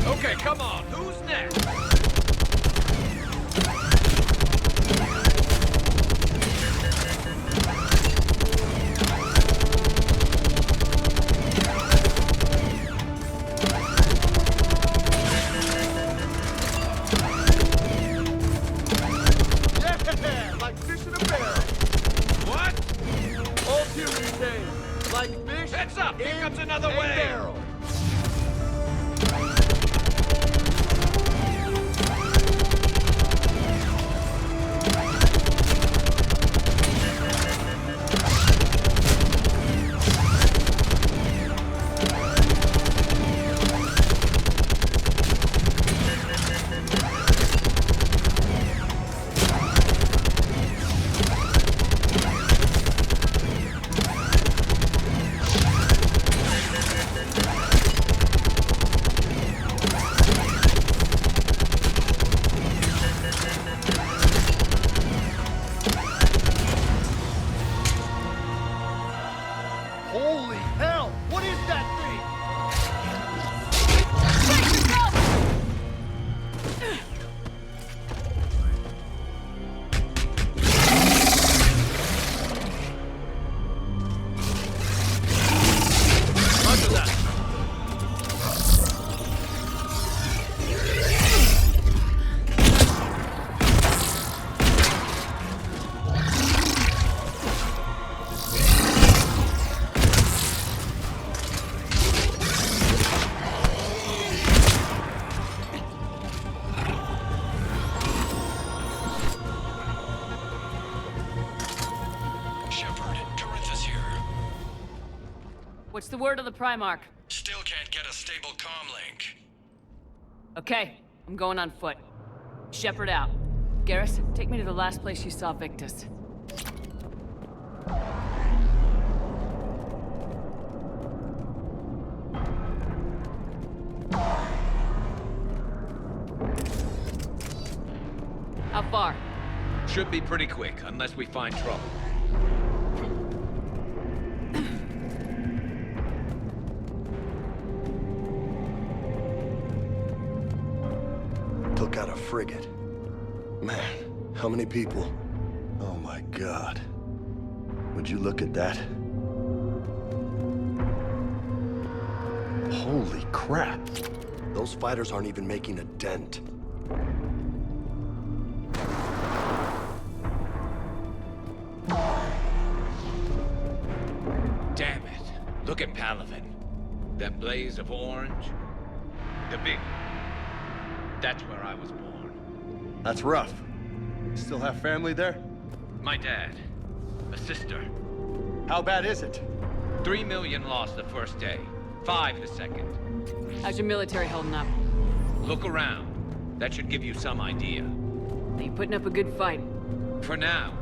Okay, come on. Who's next? Yeah, like fish in a barrel. What? Old humans say, like fish. Heads up! Here in comes another a wave! barrel. Holy hell! What is that thing? Roger that. Shepard, Corinthus here. What's the word of the Primarch? Still can't get a stable comm link. Okay, I'm going on foot. Shepard out. Garrus, take me to the last place you saw Victus. How far? Should be pretty quick, unless we find trouble. Took out a frigate. Man, how many people? Oh my God. Would you look at that? Holy crap. Those fighters aren't even making a dent. Damn it. Look at Palaven. That blaze of orange. The big... That's where I was born. That's rough. Still have family there? My dad. A sister. How bad is it? 3 million lost the first day. 5 the second. How's your military holding up? Look around. That should give you some idea. Are you putting up a good fight? For now.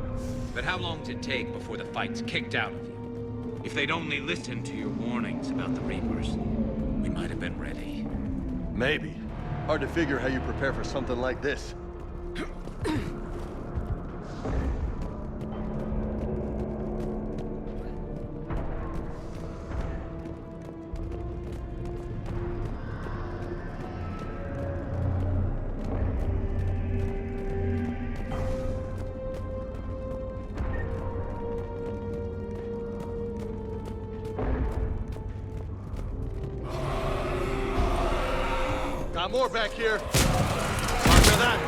But how long does it take before the fight's kicked out of you? If they'd only listened to your warnings about the Reapers, we might have been ready. Maybe. Hard to figure how you prepare for something like this. more back here. Roger that.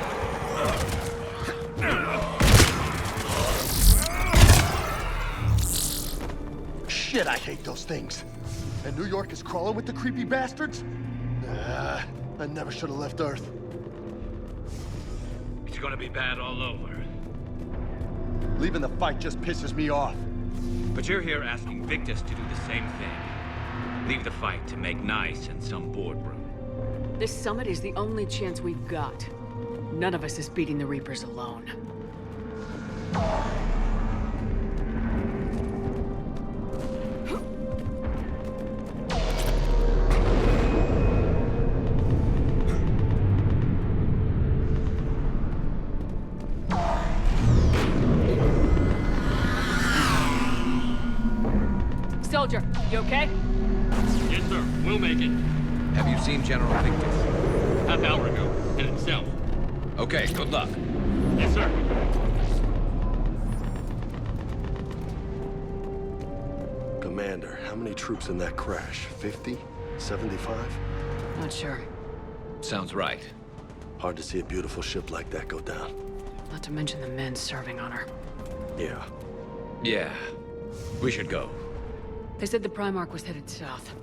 Shit, I hate those things. And New York is crawling with the creepy bastards? I never should have left Earth. It's gonna be bad all over. Leaving the fight just pisses me off. But you're here asking Victus to do the same thing. Leave the fight to make nice in some boardroom. This summit is the only chance we've got. None of us is beating the Reapers alone. Soldier, you okay? Yes, sir. We'll make it. Have you seen General Victus? Half hour ago. Headed south. Okay, good luck. Yes, sir. Commander, how many troops in that crash? 50? 75? Not sure. Sounds right. Hard to see a beautiful ship like that go down. Not to mention the men serving on her. Yeah. Yeah. We should go. They said the Primarch was headed south.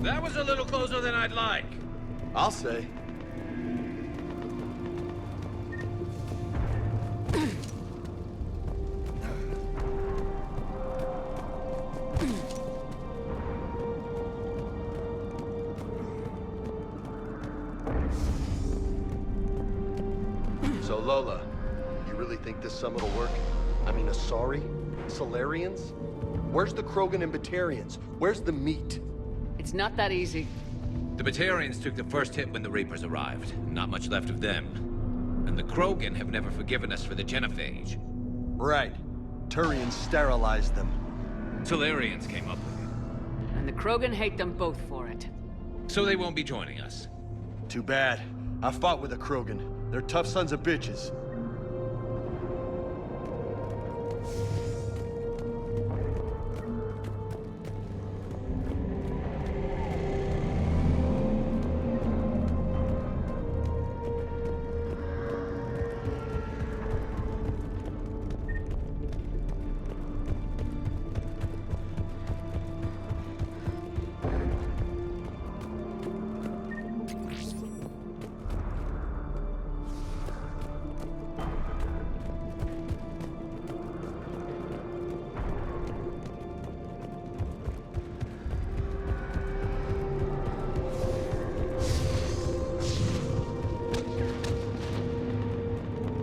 That was a little closer than I'd like. I'll say. So Lola, you really think this summit will work? I mean, Asari? Solarians? Where's the Krogan and Batarians? Where's the meat? It's not that easy. The Batarians took the first hit when the Reapers arrived. Not much left of them. And the Krogan have never forgiven us for the Genophage. Right. Turians sterilized them. Solarians came up with it. And the Krogan hate them both for it. So they won't be joining us. Too bad. I fought with a Krogan. They're tough sons of bitches.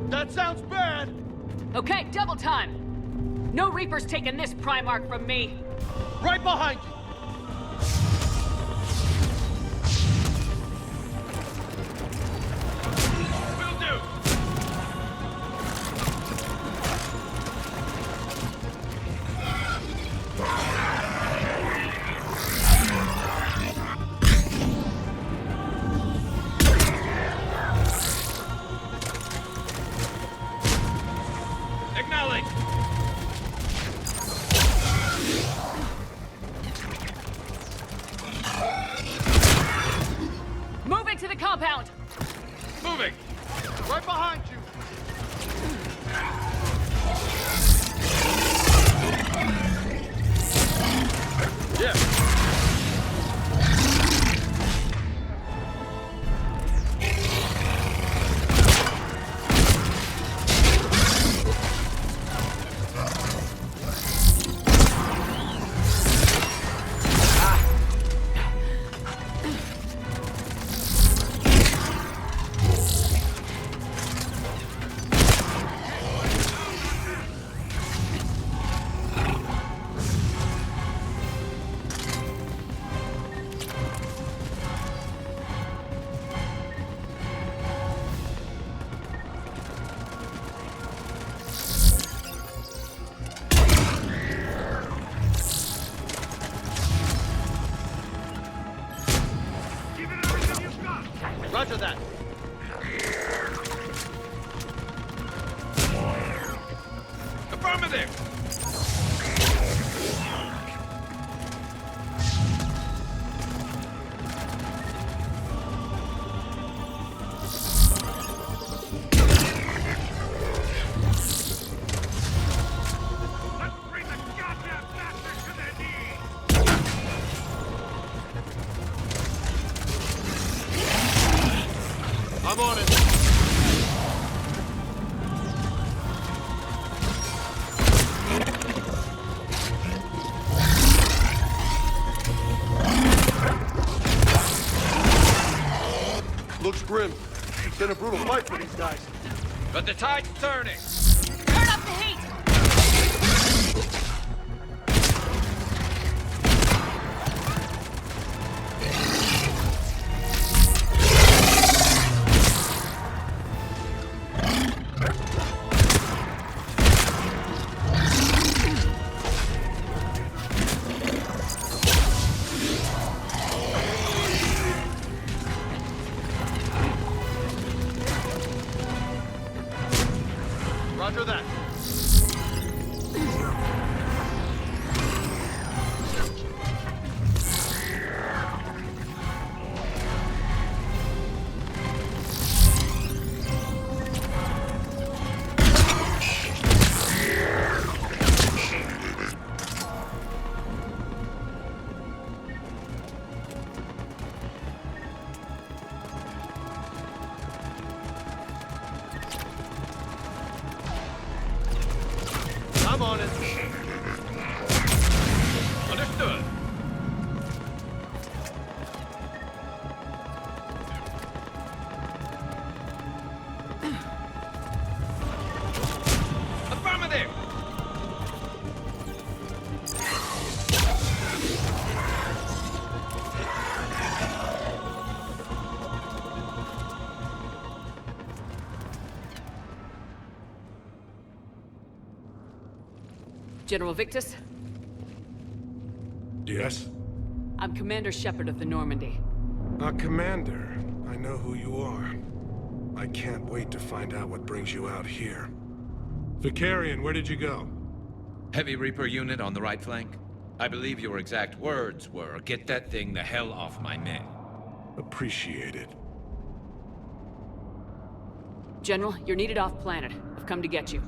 That sounds bad! Okay, double time! No Reaper's taking this Primarch from me! Right behind you! Will do. Acknowledge. Moving to the compound! Moving. Right behind you! Yeah. Roger that. there! I'm on it. Looks grim. It's been a brutal fight for these guys. But the tide's turning! Turn up the heat! Roger that. I'm on it. Understood. Affirmative! General Victus, Yes? I'm Commander Shepard of the Normandy. Commander, I know who you are. I can't wait to find out what brings you out here. Vicarian, where did you go? Heavy Reaper unit on the right flank. I believe your exact words were, "Get that thing the hell off my men." Appreciated. General, you're needed off-planet. I've come to get you.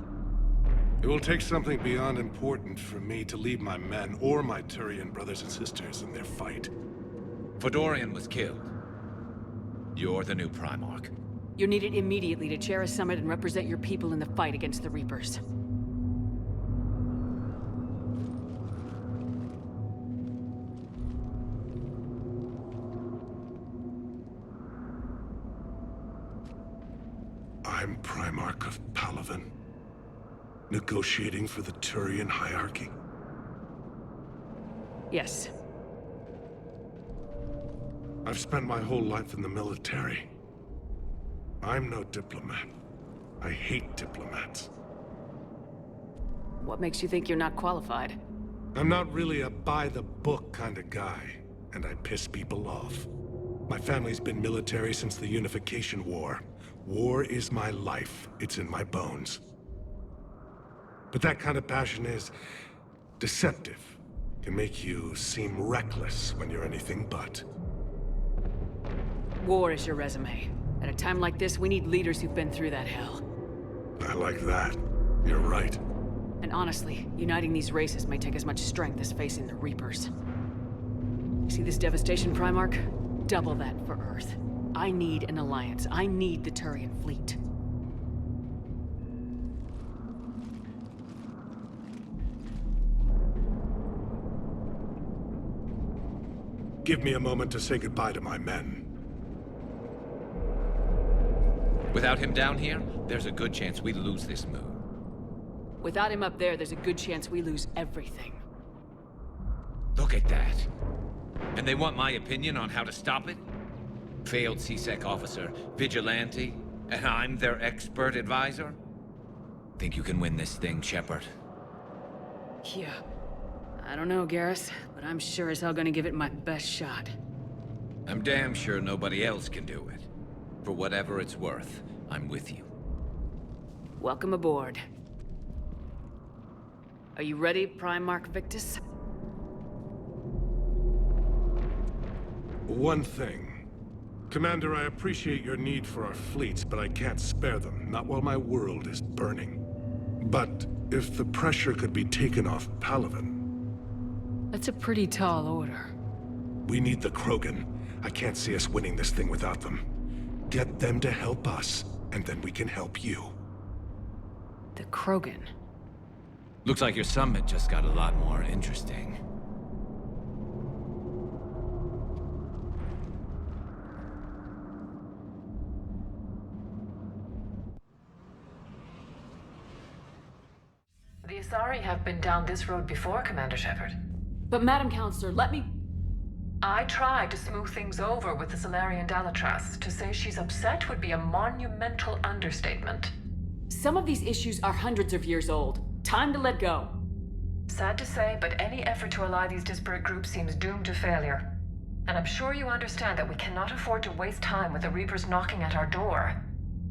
It will take something beyond important for me to leave my men or my Turian brothers and sisters in their fight. Fedorian was killed. You're the new Primarch. You're needed immediately to chair a summit and represent your people in the fight against the Reapers. I'm Primarch of Palaven. Negotiating for the Turian hierarchy? Yes. I've spent my whole life in the military. I'm no diplomat. I hate diplomats. What makes you think you're not qualified? I'm not really a by-the-book kind of guy, and I piss people off. My family's been military since the Unification War. War is my life. It's in my bones. But that kind of passion is deceptive. Can make you seem reckless when you're anything but. War is your resume. At a time like this, we need leaders who've been through that hell. I like that. You're right. And honestly, uniting these races may take as much strength as facing the Reapers. You see this devastation, Primarch? Double that for Earth. I need an alliance. I need the Turian fleet. Give me a moment to say goodbye to my men. Without him down here, there's a good chance we lose this move. Without him up there, there's a good chance we lose everything. Look at that. And they want my opinion on how to stop it? Failed CSEC officer, vigilante, and I'm their expert advisor? Think you can win this thing, Shepard? Yeah. I don't know, Garrus, but I'm sure as hell gonna give it my best shot. I'm damn sure nobody else can do it. For whatever it's worth, I'm with you. Welcome aboard. Are you ready, Primarch Victus? One thing. Commander, I appreciate your need for our fleets, but I can't spare them, not while my world is burning. But if the pressure could be taken off Palaven... That's a pretty tall order. We need the Krogan. I can't see us winning this thing without them. Get them to help us, and then we can help you. The Krogan? Looks like your summit just got a lot more interesting. The Asari have been down this road before, Commander Shepard. But Madam Counselor, let me... I tried to smooth things over with the Solarian Dalatras. To say she's upset would be a monumental understatement. Some of these issues are hundreds of years old. Time to let go. Sad to say, but any effort to ally these disparate groups seems doomed to failure. And I'm sure you understand that we cannot afford to waste time with the Reapers knocking at our door.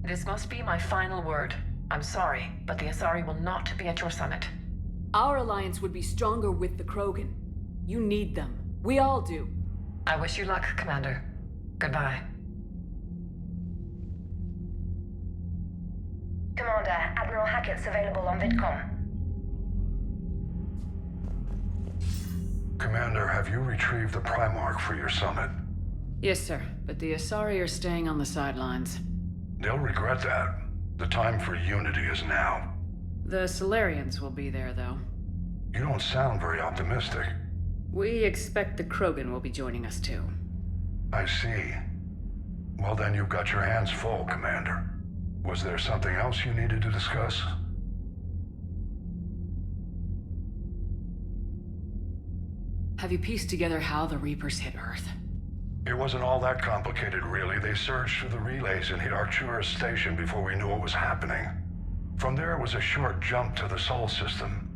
This must be my final word. I'm sorry, but the Asari will not be at your summit. Our alliance would be stronger with the Krogan. You need them. We all do. I wish you luck, Commander. Goodbye. Commander, Admiral Hackett's available on VidCom. Commander, have you retrieved the Primarch for your summit? Yes, sir. But the Asari are staying on the sidelines. They'll regret that. The time for unity is now. The Solarians will be there, though. You don't sound very optimistic. We expect the Krogan will be joining us, too. I see. Well, then you've got your hands full, Commander. Was there something else you needed to discuss? Have you pieced together how the Reapers hit Earth? It wasn't all that complicated, really. They surged through the relays and hit Arcturus Station before we knew what was happening. From there, it was a short jump to the Sol system.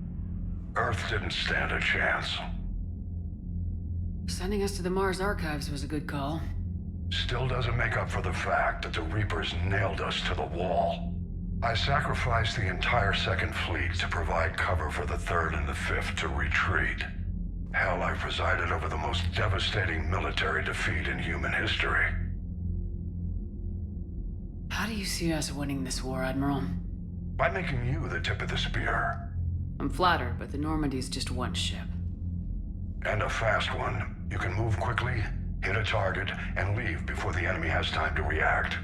Earth didn't stand a chance. Sending us to the Mars Archives was a good call. Still doesn't make up for the fact that the Reapers nailed us to the wall. I sacrificed the entire Second Fleet to provide cover for the Third and the Fifth to retreat. Hell, I presided over the most devastating military defeat in human history. How do you see us winning this war, Admiral? By making you the tip of the spear. I'm flattered, but the Normandy's just one ship. And a fast one. You can move quickly, hit a target, and leave before the enemy has time to react.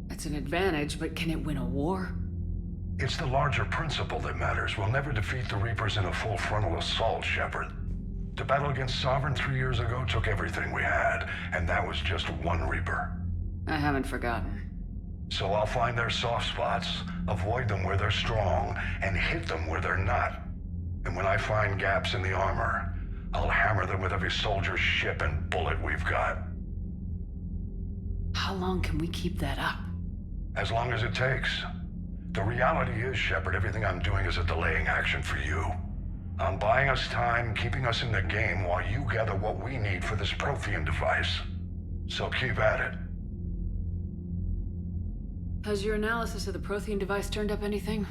That's an advantage, but can it win a war? It's the larger principle that matters. We'll never defeat the Reapers in a full frontal assault, Shepard. The battle against Sovereign 3 years ago took everything we had, and that was just one Reaper. I haven't forgotten. So I'll find their soft spots, avoid them where they're strong, and hit them where they're not. And when I find gaps in the armor, I'll hammer them with every soldier, ship, and bullet we've got. How long can we keep that up? As long as it takes. The reality is, Shepard, everything I'm doing is a delaying action for you. I'm buying us time, keeping us in the game while you gather what we need for this Prothean device. So keep at it. Has your analysis of the Prothean device turned up anything?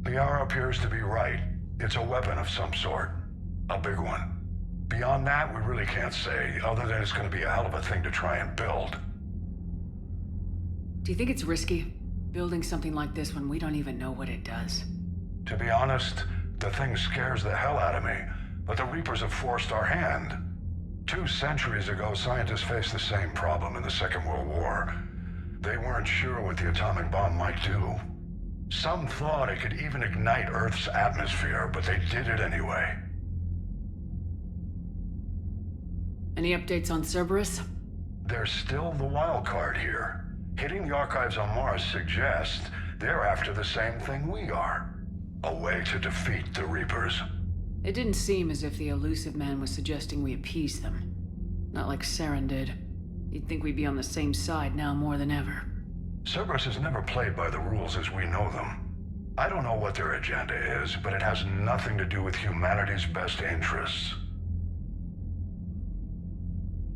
Liara appears to be right. It's a weapon of some sort. A big one. Beyond that, we really can't say, other than it's going to be a hell of a thing to try and build. Do you think it's risky, building something like this when we don't even know what it does? To be honest, the thing scares the hell out of me, but the Reapers have forced our hand. 2 centuries ago, scientists faced the same problem in the Second World War. They weren't sure what the atomic bomb might do. Some thought it could even ignite Earth's atmosphere, but they did it anyway. Any updates on Cerberus? They're still the wild card here. Hitting the archives on Mars suggests they're after the same thing we are. A way to defeat the Reapers. It didn't seem as if the elusive man was suggesting we appease them. Not like Saren did. You'd think we'd be on the same side now more than ever. Cerberus has never played by the rules as we know them. I don't know what their agenda is, but it has nothing to do with humanity's best interests.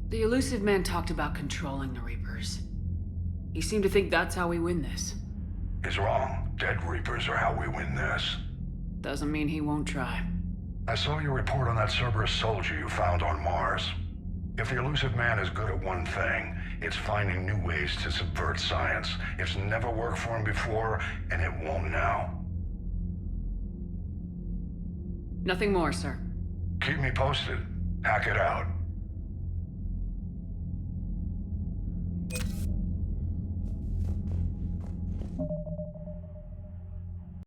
The elusive man talked about controlling the Reapers. He seemed to think that's how we win this. He's wrong. Dead Reapers are how we win this. Doesn't mean he won't try. I saw your report on that Cerberus soldier you found on Mars. If the elusive man is good at one thing, it's finding new ways to subvert science. It's never worked for him before, and it won't now. Nothing more, sir. Keep me posted. Hack it out.